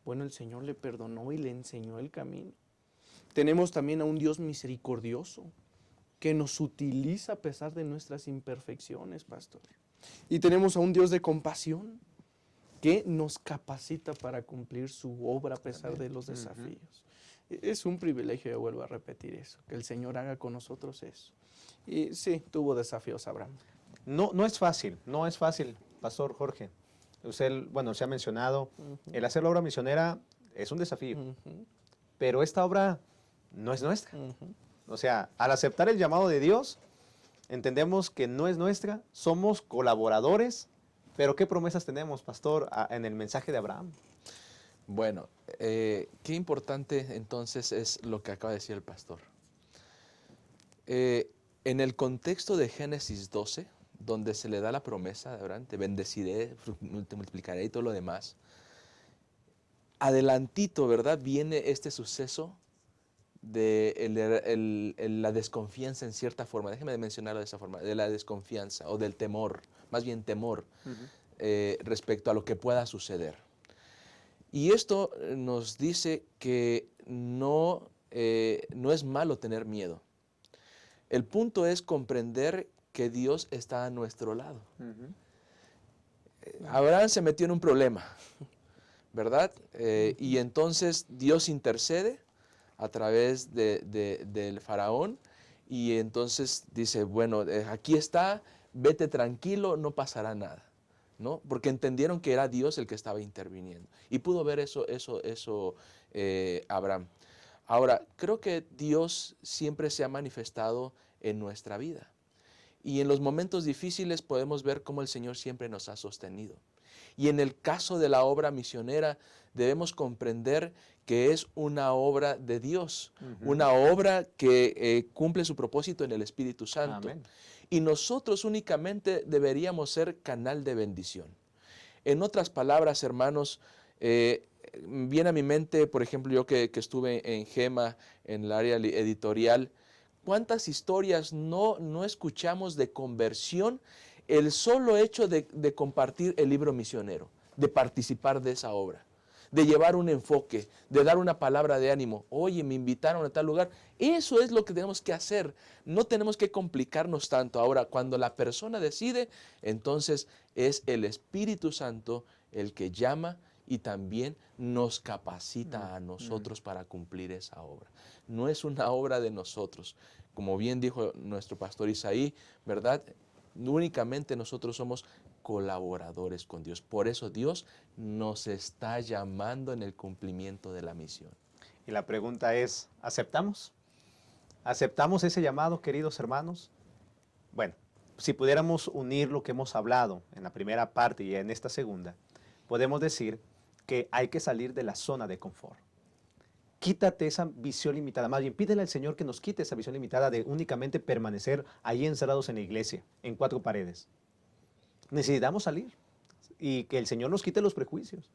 bueno, el Señor le perdonó y le enseñó el camino. Tenemos también a un Dios misericordioso que nos utiliza a pesar de nuestras imperfecciones, pastor. Y tenemos a un Dios de compasión que nos capacita para cumplir su obra a pesar de los desafíos. Es un privilegio, yo vuelvo a repetir eso, que el Señor haga con nosotros eso. Y sí, tuvo desafíos Abraham. No es fácil, pastor Jorge. Usted, bueno, se ha mencionado, el hacer la obra misionera es un desafío, pero esta obra no es nuestra. O sea, al aceptar el llamado de Dios, entendemos que no es nuestra, somos colaboradores. Pero ¿qué promesas tenemos, pastor, en el mensaje de Abraham? Bueno, qué importante entonces es lo que acaba de decir el pastor. En el contexto de Génesis 12, donde se le da la promesa de Abraham, te bendeciré, te multiplicaré y todo lo demás, adelantito, ¿verdad? Viene este suceso de la desconfianza en cierta forma. Déjeme mencionarlo de esa forma, de la desconfianza o del temor, más bien temor respecto a lo que pueda suceder. Y esto nos dice que no es malo tener miedo. El punto es comprender que Dios está a nuestro lado. Abraham se metió en un problema, ¿verdad? Y entonces Dios intercede a través del faraón y entonces dice, bueno, aquí está, vete tranquilo, no pasará nada, ¿no? Porque entendieron que era Dios el que estaba interviniendo. Y pudo ver eso Abraham. Ahora, creo que Dios siempre se ha manifestado en nuestra vida. Y en los momentos difíciles podemos ver cómo el Señor siempre nos ha sostenido. Y en el caso de la obra misionera, debemos comprender que es una obra de Dios, una obra que cumple su propósito en el Espíritu Santo. Amén. Y nosotros únicamente deberíamos ser canal de bendición. En otras palabras, hermanos, viene a mi mente, por ejemplo, yo que estuve en GEMA, en el área editorial, ¿cuántas historias no escuchamos de conversión? El solo hecho de compartir el libro misionero, de participar de esa obra, de llevar un enfoque, de dar una palabra de ánimo. Oye, me invitaron a tal lugar. Eso es lo que tenemos que hacer. No tenemos que complicarnos tanto. Ahora, cuando la persona decide, entonces es el Espíritu Santo el que llama y también nos capacita a nosotros para cumplir esa obra. No es una obra de nosotros. Como bien dijo nuestro pastor Isaí, ¿verdad? Únicamente nosotros somos colaboradores con Dios. Por eso Dios nos está llamando en el cumplimiento de la misión. Y la pregunta es, ¿aceptamos? ¿Aceptamos ese llamado, queridos hermanos? Bueno, si pudiéramos unir lo que hemos hablado en la primera parte y en esta segunda, podemos decir que hay que salir de la zona de confort. Quítate esa visión limitada, más bien pídele al Señor que nos quite esa visión limitada de únicamente permanecer ahí encerrados en la iglesia, en 4 paredes. Necesitamos salir y que el Señor nos quite los prejuicios.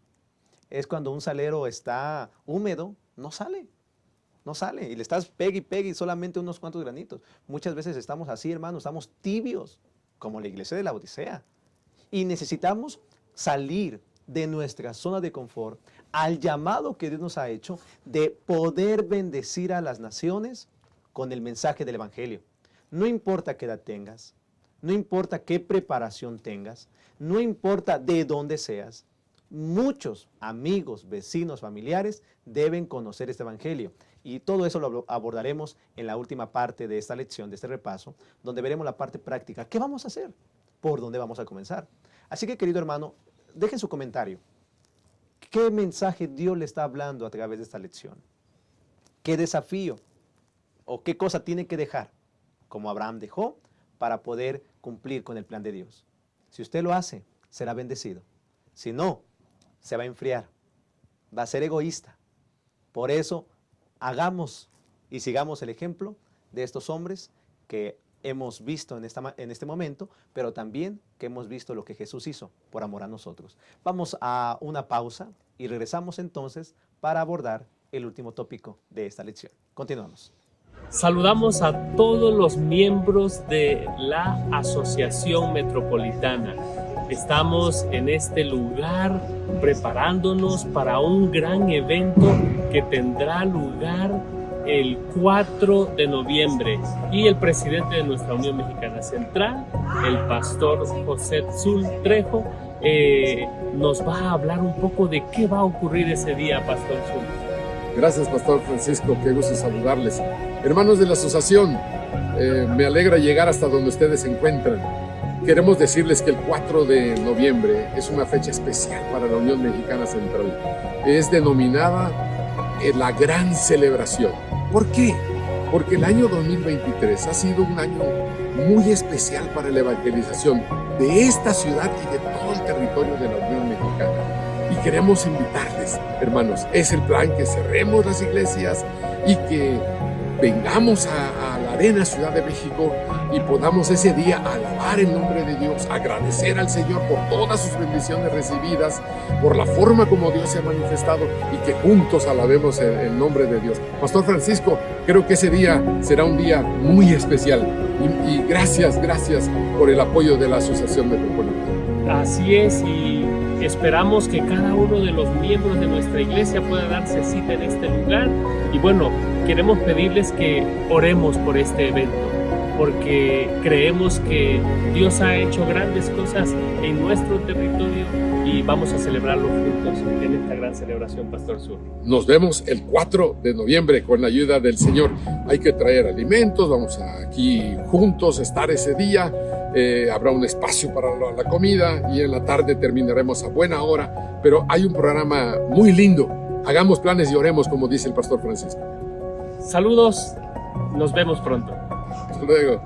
Es cuando un salero está húmedo, no sale y le estás pegue y pegue solamente unos cuantos granitos. Muchas veces estamos así, hermanos, estamos tibios, como la iglesia de la Odisea. Y necesitamos salir de nuestra zona de confort al llamado que Dios nos ha hecho de poder bendecir a las naciones con el mensaje del Evangelio. No importa qué edad tengas, no importa qué preparación tengas, no importa de dónde seas, muchos amigos, vecinos, familiares deben conocer este Evangelio. Y todo eso lo abordaremos en la última parte de esta lección, de este repaso, donde veremos la parte práctica. ¿Qué vamos a hacer? ¿Por dónde vamos a comenzar? Así que, querido hermano, dejen su comentario. ¿Qué mensaje Dios le está hablando a través de esta lección? ¿Qué desafío o qué cosa tiene que dejar, como Abraham dejó, para poder cumplir con el plan de Dios? Si usted lo hace, será bendecido. Si no, se va a enfriar, va a ser egoísta. Por eso, hagamos y sigamos el ejemplo de estos hombres que hemos visto en este momento, pero también que hemos visto lo que Jesús hizo por amor a nosotros. Vamos a una pausa y regresamos entonces para abordar el último tópico de esta lección. Continuamos. Saludamos a todos los miembros de la Asociación Metropolitana. Estamos en este lugar preparándonos para un gran evento que tendrá lugar el 4 de noviembre y el presidente de nuestra Unión Mexicana Central, el pastor José Zul Trejo, nos va a hablar un poco de qué va a ocurrir ese día, Pastor Zul. Gracias, Pastor Francisco, qué gusto saludarles. Hermanos de la asociación, me alegra llegar hasta donde ustedes se encuentran. Queremos decirles que el 4 de noviembre es una fecha especial para la Unión Mexicana Central. Es denominada la Gran Celebración. ¿Por qué? Porque el año 2023 ha sido un año muy especial para la evangelización de esta ciudad y de todo el territorio de la Unión Mexicana. Y queremos invitarles, hermanos, es el plan que cerremos las iglesias y que vengamos a la Arena Ciudad de México y podamos ese día alabar el nombre de Dios, agradecer al Señor por todas sus bendiciones recibidas, por la forma como Dios se ha manifestado y que juntos alabemos el nombre de Dios. Pastor Francisco, creo que ese día será un día muy especial y gracias por el apoyo de la Asociación Metropolitana. Así es, y esperamos que cada uno de los miembros de nuestra iglesia pueda darse cita en este lugar. Y bueno, queremos pedirles que oremos por este evento, porque creemos que Dios ha hecho grandes cosas en nuestro territorio y vamos a celebrarlo juntos en esta gran celebración, Pastor Sur. Nos vemos el 4 de noviembre con la ayuda del Señor. Hay que traer alimentos, vamos a aquí juntos estar ese día. Habrá un espacio para la comida y en la tarde terminaremos a buena hora, pero hay un programa muy lindo. Hagamos planes y oremos, como dice el Pastor Francisco. Saludos, nos vemos pronto. Hasta luego.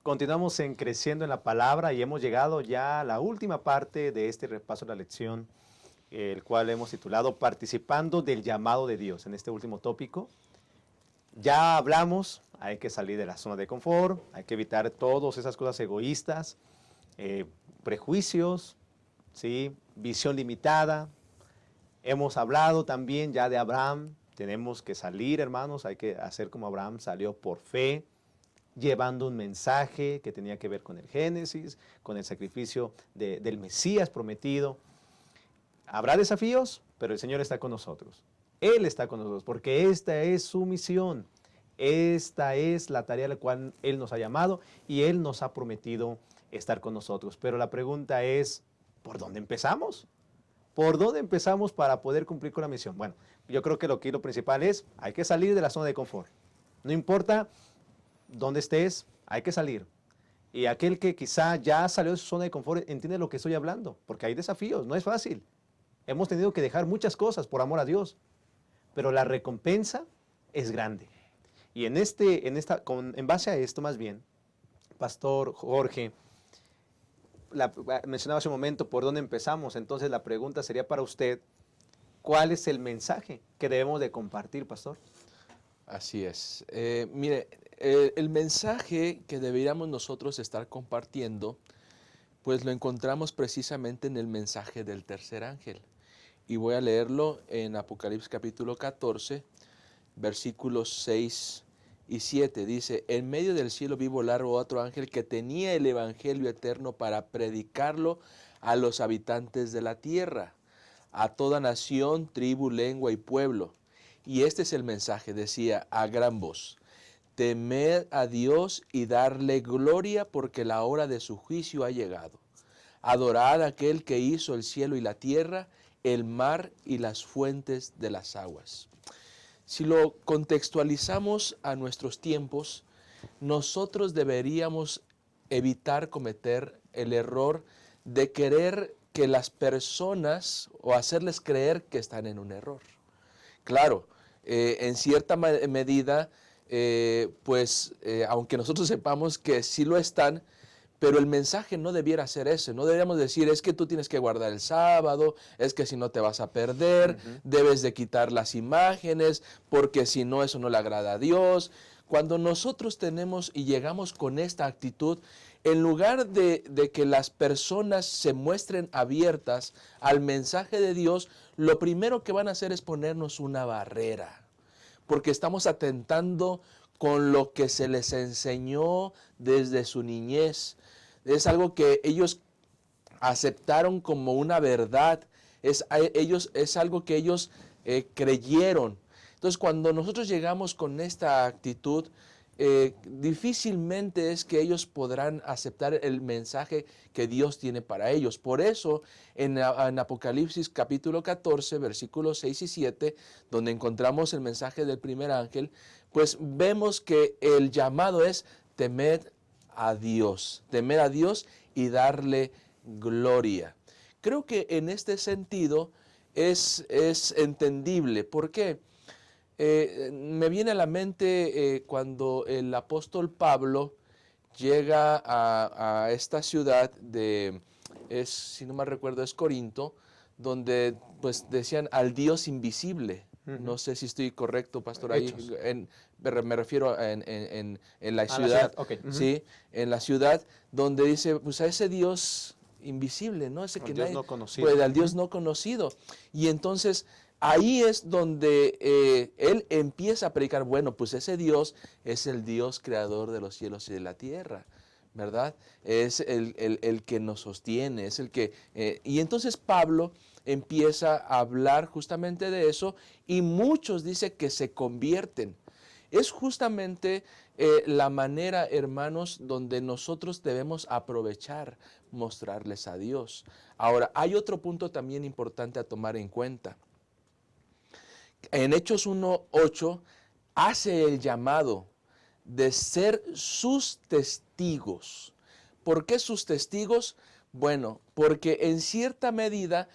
Continuamos en Creciendo en la Palabra y hemos llegado ya a la última parte de este repaso de la lección, el cual hemos titulado Participando del llamado de Dios. En este último tópico ya hablamos, hay que salir de la zona de confort, hay que evitar todas esas cosas egoístas, prejuicios, ¿sí? Visión limitada. Hemos hablado también ya de Abraham. Tenemos que salir, hermanos, hay que hacer como Abraham salió por fe, llevando un mensaje que tenía que ver con el Génesis, con el sacrificio del Mesías prometido. Habrá desafíos, pero el Señor está con nosotros. Él está con nosotros, porque esta es su misión. Esta es la tarea a la cual Él nos ha llamado y Él nos ha prometido estar con nosotros. Pero la pregunta es, ¿por dónde empezamos? ¿Por dónde empezamos para poder cumplir con la misión? Bueno, yo creo que lo principal es, hay que salir de la zona de confort. No importa dónde estés, hay que salir. Y aquel que quizá ya salió de su zona de confort entiende lo que estoy hablando, porque hay desafíos, no es fácil. Hemos tenido que dejar muchas cosas por amor a Dios, pero la recompensa es grande. Y en base a esto más bien, Pastor Jorge, mencionaba hace un momento por dónde empezamos, entonces la pregunta sería para usted, ¿cuál es el mensaje que debemos de compartir, Pastor? Así es. Mire, el mensaje que deberíamos nosotros estar compartiendo, pues lo encontramos precisamente en el mensaje del tercer ángel. Y voy a leerlo en Apocalipsis capítulo 14, versículos 6 y 7. Dice, en medio del cielo vi volar otro ángel que tenía el evangelio eterno para predicarlo a los habitantes de la tierra, a toda nación, tribu, lengua y pueblo. Y este es el mensaje, decía a gran voz, temed a Dios y darle gloria porque la hora de su juicio ha llegado. Adorad a aquel que hizo el cielo y la tierra, el mar y las fuentes de las aguas. Si lo contextualizamos a nuestros tiempos, nosotros deberíamos evitar cometer el error de querer que las personas o hacerles creer que están en un error. Claro, en cierta medida, aunque nosotros sepamos que sí lo están, pero el mensaje no debiera ser ese. No deberíamos decir, es que tú tienes que guardar el sábado, es que si no te vas a perder, debes de quitar las imágenes, porque si no, eso no le agrada a Dios. Cuando nosotros tenemos y llegamos con esta actitud, en lugar de que las personas se muestren abiertas al mensaje de Dios, lo primero que van a hacer es ponernos una barrera, porque estamos atentando con lo que se les enseñó desde su niñez. Es algo que ellos aceptaron como una verdad, es algo que ellos creyeron. Entonces, cuando nosotros llegamos con esta actitud, difícilmente es que ellos podrán aceptar el mensaje que Dios tiene para ellos. Por eso, en Apocalipsis capítulo 14, versículos 6 y 7, donde encontramos el mensaje del primer ángel, pues vemos que el llamado es temed a Dios y darle gloria. Creo que en este sentido es entendible. ¿Por qué? Me viene a la mente cuando el apóstol Pablo llega a esta ciudad si no mal recuerdo, es Corinto, donde pues decían al Dios invisible. No sé si estoy correcto, pastor, ahí me refiero en la ciudad, okay. ¿sí? En la ciudad, donde dice, pues a ese Dios invisible, ¿no? Ese que Dios nadie, no conocido. pues, al Dios no conocido. Y entonces ahí es donde él empieza a predicar, bueno, pues ese Dios es el Dios creador de los cielos y de la tierra, ¿verdad? Es el que nos sostiene, es el que... y entonces Pablo empieza a hablar justamente de eso y muchos dice que se convierten. Es justamente la manera, hermanos, donde nosotros debemos aprovechar, mostrarles a Dios. Ahora, hay otro punto también importante a tomar en cuenta. En Hechos 1:8 hace el llamado de ser sus testigos. ¿Por qué sus testigos? Bueno, porque en cierta medida,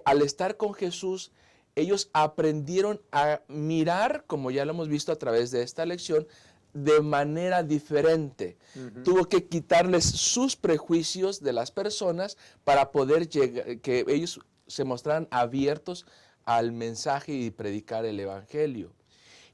al estar con Jesús, ellos aprendieron a mirar, como ya lo hemos visto a través de esta lección, de manera diferente. Tuvo que quitarles sus prejuicios de las personas para poder llegar, que ellos se mostraran abiertos al mensaje y predicar el evangelio.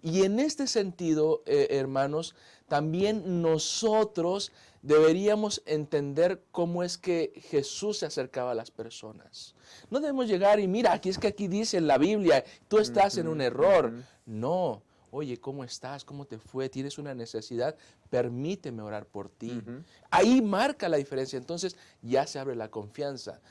Y en este sentido, hermanos, también nosotros deberíamos entender cómo es que Jesús se acercaba a las personas. No debemos llegar y mira, aquí dice en la Biblia, tú estás en un error. No, oye, ¿cómo estás? ¿Cómo te fue? ¿Tienes una necesidad? Permíteme orar por ti. Ujú. Ahí marca la diferencia. Entonces ya se abre la confianza.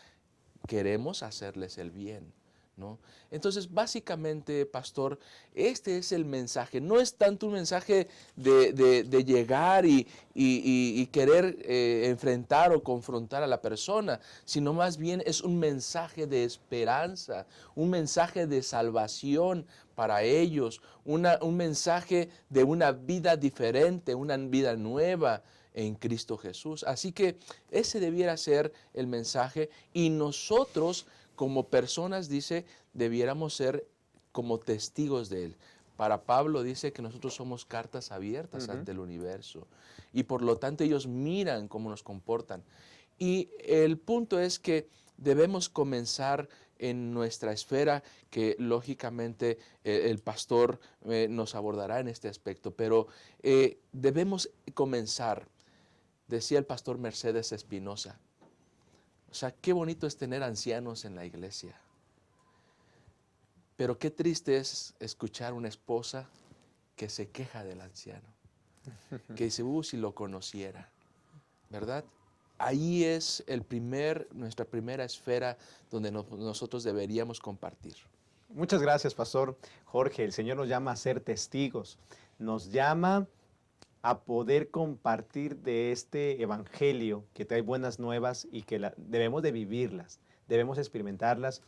Queremos hacerles el bien, ¿no? Entonces, básicamente, pastor, este es el mensaje. No es tanto un mensaje de llegar y querer enfrentar o confrontar a la persona, sino más bien es un mensaje de esperanza, un mensaje de salvación para ellos, un mensaje de una vida diferente, una vida nueva en Cristo Jesús. Así que ese debiera ser el mensaje, y nosotros como personas, dice, debiéramos ser como testigos de él. Para Pablo dice que nosotros somos cartas abiertas ante el universo, y por lo tanto ellos miran cómo nos comportan. Y el punto es que debemos comenzar en nuestra esfera, que lógicamente el pastor nos abordará en este aspecto, pero debemos comenzar. Decía el pastor Mercedes Espinosa, o sea, qué bonito es tener ancianos en la iglesia, pero qué triste es escuchar una esposa que se queja del anciano, que dice, si lo conociera, ¿verdad? Ahí es nuestra primera esfera donde nosotros deberíamos compartir. Muchas gracias, pastor Jorge. El Señor nos llama a ser testigos, nos llama a poder compartir de este evangelio que trae buenas nuevas y que debemos de vivirlas, debemos experimentarlas.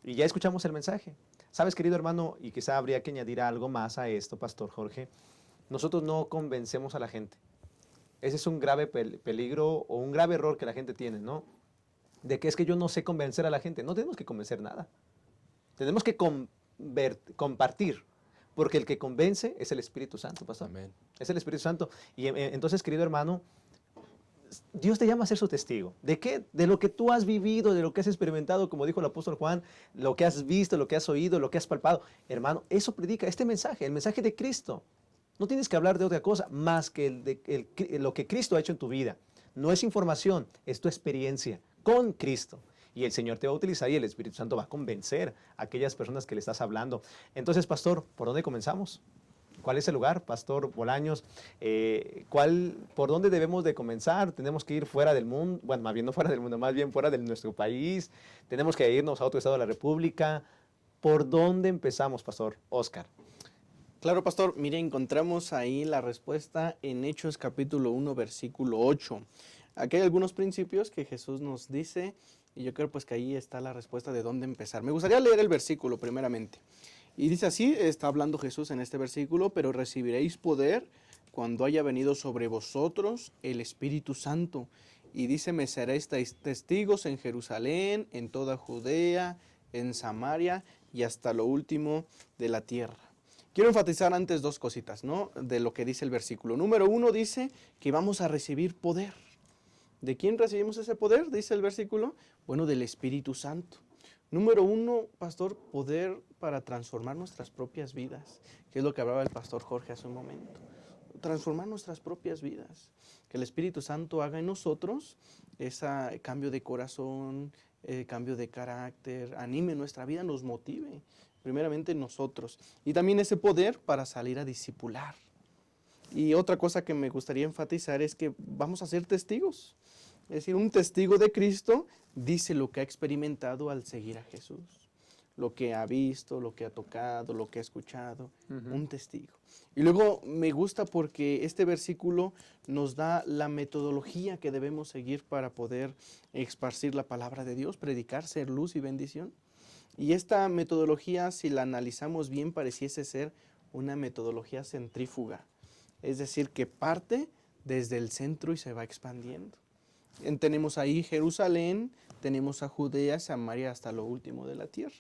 Y ya escuchamos el mensaje. Sabes, querido hermano, y quizá habría que añadir algo más a esto, pastor Jorge, nosotros no convencemos a la gente. Ese es un grave peligro o un grave error que la gente tiene, ¿no? De que es que yo no sé convencer a la gente. No tenemos que convencer nada. Tenemos que compartir. Porque el que convence es el Espíritu Santo, pastor. Amén. Es el Espíritu Santo. Y entonces, querido hermano, Dios te llama a ser su testigo. ¿De qué? De lo que tú has vivido, de lo que has experimentado, como dijo el apóstol Juan, lo que has visto, lo que has oído, lo que has palpado. Hermano, eso predica este mensaje, el mensaje de Cristo. No tienes que hablar de otra cosa más que lo que Cristo ha hecho en tu vida. No es información, es tu experiencia con Cristo. Y el Señor te va a utilizar y el Espíritu Santo va a convencer a aquellas personas que le estás hablando. Entonces, pastor, ¿por dónde comenzamos? ¿Cuál es el lugar, pastor Bolaños? ¿Por dónde debemos de comenzar? ¿Tenemos que ir fuera del mundo? Bueno, más bien no fuera del mundo, más bien fuera de nuestro país. ¿Tenemos que irnos a otro estado de la República? ¿Por dónde empezamos, pastor Oscar? Claro, pastor. Mire, encontramos ahí la respuesta en Hechos capítulo 1, versículo 8. Aquí hay algunos principios que Jesús nos dice, y yo creo pues que ahí está la respuesta de dónde empezar. Me gustaría leer el versículo primeramente. Y dice así, está hablando Jesús en este versículo, pero recibiréis poder cuando haya venido sobre vosotros el Espíritu Santo. Y dice, me seréis testigos en Jerusalén, en toda Judea, en Samaria y hasta lo último de la tierra. Quiero enfatizar antes dos cositas, ¿no? De lo que dice el versículo. Número 1 dice que vamos a recibir poder. ¿De quién recibimos ese poder? Dice el versículo. Bueno, del Espíritu Santo. Número 1, pastor, poder para transformar nuestras propias vidas, que es lo que hablaba el pastor Jorge hace un momento. Transformar nuestras propias vidas. Que el Espíritu Santo haga en nosotros ese cambio de corazón, cambio de carácter, anime nuestra vida, nos motive. Primeramente nosotros. Y también ese poder para salir a discipular. Y otra cosa que me gustaría enfatizar es que vamos a ser testigos. Es decir, un testigo de Cristo dice lo que ha experimentado al seguir a Jesús. Lo que ha visto, lo que ha tocado, lo que ha escuchado. Un testigo. Y luego me gusta porque este versículo nos da la metodología que debemos seguir para poder esparcir la palabra de Dios, predicar, ser luz y bendición. Y esta metodología, si la analizamos bien, pareciese ser una metodología centrífuga. Es decir, que parte desde el centro y se va expandiendo. Tenemos ahí Jerusalén, tenemos a Judea, Samaria, hasta lo último de la tierra.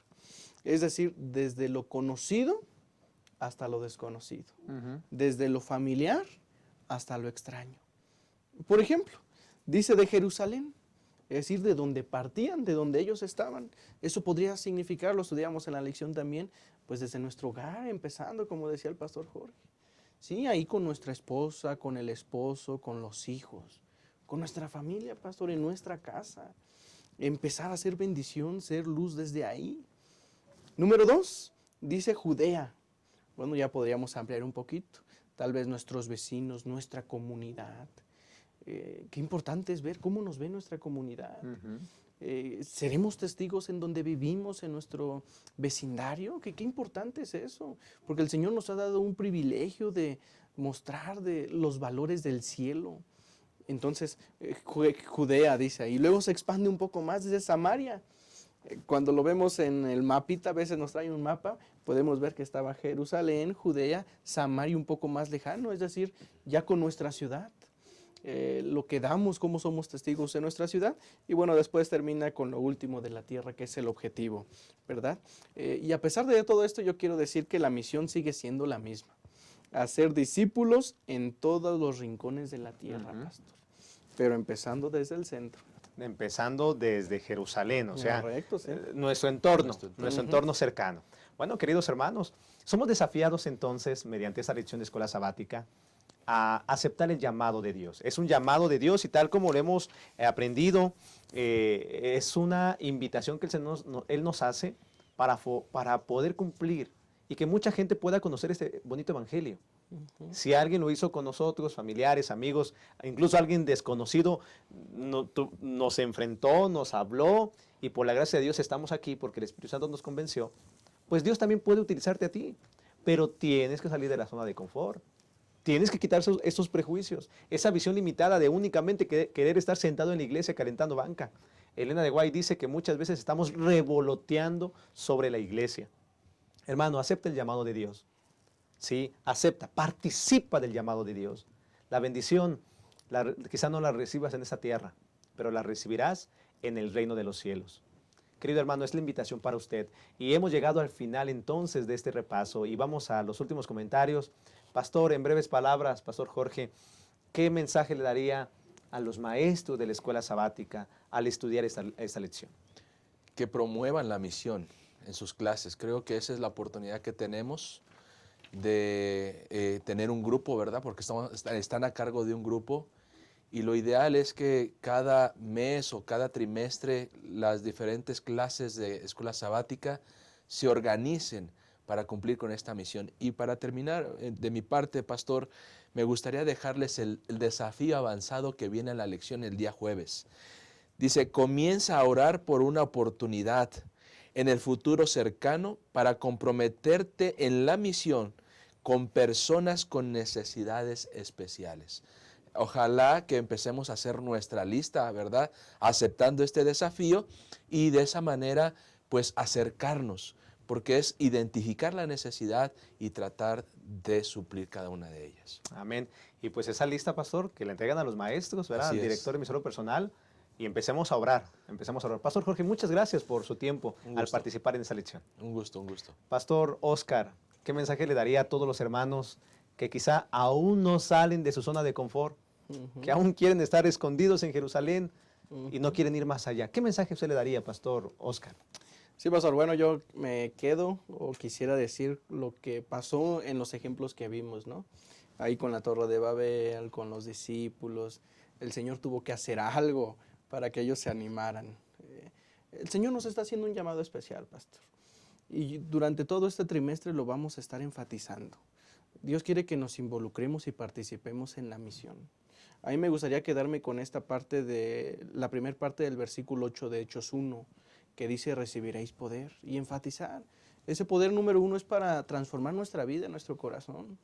Es decir, desde lo conocido hasta lo desconocido. Desde lo familiar hasta lo extraño. Por ejemplo, dice de Jerusalén. Es decir, de donde partían, de donde ellos estaban. Eso podría significar, lo estudiamos en la lección también, pues desde nuestro hogar, empezando, como decía el pastor Jorge. Sí, ahí con nuestra esposa, con el esposo, con los hijos, con nuestra familia, pastor, en nuestra casa. Empezar a hacer bendición, ser luz desde ahí. Número 2, dice Judea. Bueno, ya podríamos ampliar un poquito. Tal vez nuestros vecinos, nuestra comunidad. Qué importante es ver cómo nos ve nuestra comunidad. ¿Seremos testigos en donde vivimos, en nuestro vecindario? Qué importante es eso, porque el Señor nos ha dado un privilegio de mostrar de los valores del cielo. Entonces, Judea dice ahí, luego se expande un poco más desde Samaria. Cuando lo vemos en el mapita, a veces nos trae un mapa, podemos ver que estaba Jerusalén, Judea, Samaria un poco más lejano, es decir, ya con nuestra ciudad. Lo que damos, cómo somos testigos en nuestra ciudad, y bueno, después termina con lo último de la tierra, que es el objetivo, ¿verdad? Y a pesar de todo esto, yo quiero decir que la misión sigue siendo la misma, hacer discípulos en todos los rincones de la tierra, pastor, pero empezando desde el centro. Empezando desde Jerusalén, o sea, Correcto, sí. nuestro entorno cercano. Bueno, queridos hermanos, somos desafiados entonces, mediante esta lección de escuela sabática, a aceptar el llamado de Dios. Es un llamado de Dios y tal como lo hemos aprendido, es una invitación que Él nos hace para poder cumplir y que mucha gente pueda conocer este bonito evangelio. Si alguien lo hizo con nosotros, familiares, amigos, incluso alguien desconocido, nos enfrentó, nos habló y por la gracia de Dios estamos aquí porque el Espíritu Santo nos convenció, pues Dios también puede utilizarte a ti, pero tienes que salir de la zona de confort. Tienes que quitar esos prejuicios, esa visión limitada de únicamente querer estar sentado en la iglesia calentando banca. Elena de White dice que muchas veces estamos revoloteando sobre la iglesia. Hermano, acepta el llamado de Dios. Sí, acepta, participa del llamado de Dios. La bendición, quizá no la recibas en esta tierra, pero la recibirás en el reino de los cielos. Querido hermano, es la invitación para usted. Y hemos llegado al final entonces de este repaso y vamos a los últimos comentarios. Pastor, en breves palabras, Pastor Jorge, ¿qué mensaje le daría a los maestros de la escuela sabática al estudiar esta lección? Que promuevan la misión en sus clases. Creo que esa es la oportunidad que tenemos de tener un grupo, ¿verdad? Porque están a cargo de un grupo y lo ideal es que cada mes o cada trimestre las diferentes clases de escuela sabática se organicen para cumplir con esta misión. Y para terminar, de mi parte, pastor, me gustaría dejarles el desafío avanzado que viene en la lección el día jueves. Dice, comienza a orar por una oportunidad en el futuro cercano para comprometerte en la misión con personas con necesidades especiales. Ojalá que empecemos a hacer nuestra lista, ¿verdad? Aceptando este desafío y de esa manera, pues, acercarnos, porque es identificar la necesidad y tratar de suplir cada una de ellas. Amén. Y pues esa lista, pastor, que le entregan a los maestros, ¿verdad? Así Al director de misionero personal, y empecemos a orar, Pastor Jorge, muchas gracias por su tiempo al participar en esta lección. Un gusto, un gusto. Pastor Oscar, ¿qué mensaje le daría a todos los hermanos que quizá aún no salen de su zona de confort, que aún quieren estar escondidos en Jerusalén y no quieren ir más allá? ¿Qué mensaje usted le daría, Pastor Oscar? Sí, pastor. Bueno, yo me quedo o quisiera decir lo que pasó en los ejemplos que vimos, ¿no? Ahí con la Torre de Babel, con los discípulos. El Señor tuvo que hacer algo para que ellos se animaran. El Señor nos está haciendo un llamado especial, pastor. Y durante todo este trimestre lo vamos a estar enfatizando. Dios quiere que nos involucremos y participemos en la misión. A mí me gustaría quedarme con esta parte la primera parte del versículo 8 de Hechos 1, que dice recibiréis poder, y enfatizar. Ese poder número 1 es para transformar nuestra vida, nuestro corazón.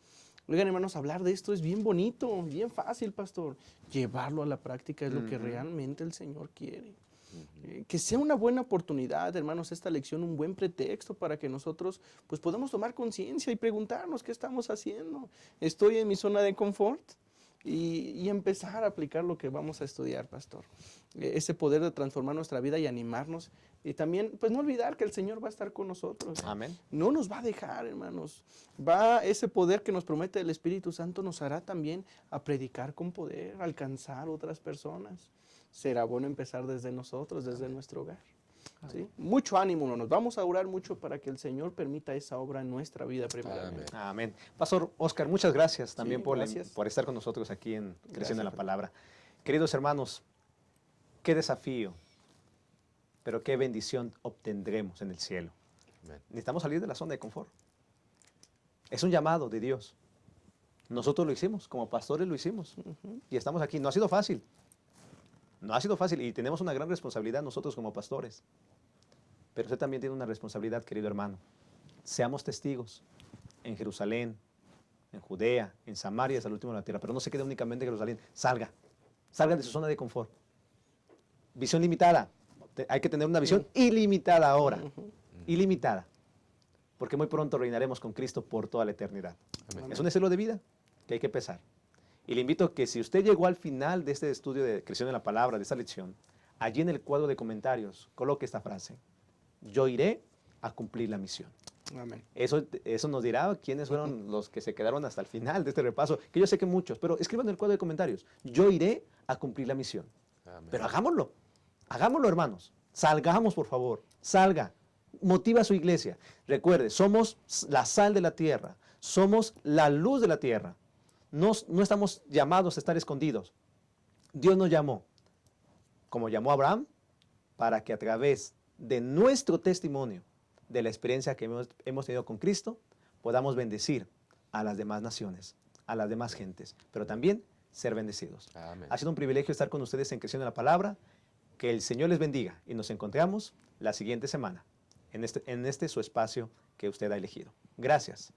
Oigan, hermanos, hablar de esto es bien bonito, bien fácil, pastor. Llevarlo a la práctica es lo que realmente el Señor quiere. Que sea una buena oportunidad, hermanos, esta lección, un buen pretexto para que nosotros pues podamos tomar conciencia y preguntarnos qué estamos haciendo. ¿Estoy en mi zona de confort? Y empezar a aplicar lo que vamos a estudiar, pastor. Ese poder de transformar nuestra vida y animarnos. Y también, pues no olvidar que el Señor va a estar con nosotros. Amén. No nos va a dejar, hermanos. Ese poder que nos promete el Espíritu Santo nos hará también a predicar con poder, alcanzar otras personas. Será bueno empezar desde nosotros, desde nuestro hogar. ¿Sí? Mucho ánimo, nos vamos a orar mucho para que el Señor permita esa obra en nuestra vida primeramente. Amén. Pastor Oscar, muchas gracias también gracias. por estar con nosotros aquí en Creciendo en la Gracias. Palabra. Queridos hermanos, qué desafío, pero qué bendición obtendremos en el cielo. Amén. Necesitamos salir de la zona de confort. Es un llamado de Dios. Nosotros lo hicimos, como pastores lo hicimos. Y estamos aquí. No ha sido fácil. No ha sido fácil y tenemos una gran responsabilidad nosotros como pastores. Pero usted también tiene una responsabilidad, querido hermano. Seamos testigos en Jerusalén, en Judea, en Samaria, hasta el último de la tierra. Pero no se quede únicamente en Jerusalén. Salga. Salgan de su zona de confort. Visión limitada. Hay que tener una visión ilimitada ahora. Ilimitada. Porque muy pronto reinaremos con Cristo por toda la eternidad. Amén. Es un estilo de vida que hay que pesar. Y le invito a que si usted llegó al final de este estudio de Creciendo en la Palabra, de esta lección, allí en el cuadro de comentarios, coloque esta frase. Yo iré a cumplir la misión. Amén. Eso nos dirá quiénes fueron los que se quedaron hasta el final de este repaso, que yo sé que muchos, pero escriban en el cuadro de comentarios. Yo iré a cumplir la misión. Amén. Pero hagámoslo. Hagámoslo, hermanos. Salgamos, por favor. Salga. Motiva a su iglesia. Recuerde, somos la sal de la tierra. Somos la luz de la tierra. No estamos llamados a estar escondidos. Dios nos llamó, como llamó a Abraham, para que a través de nuestro testimonio, de la experiencia que hemos tenido con Cristo, podamos bendecir a las demás naciones, a las demás gentes, pero también ser bendecidos. Amén. Ha sido un privilegio estar con ustedes en Creciendo en la Palabra. Que el Señor les bendiga y nos encontramos la siguiente semana en este su espacio que usted ha elegido. Gracias.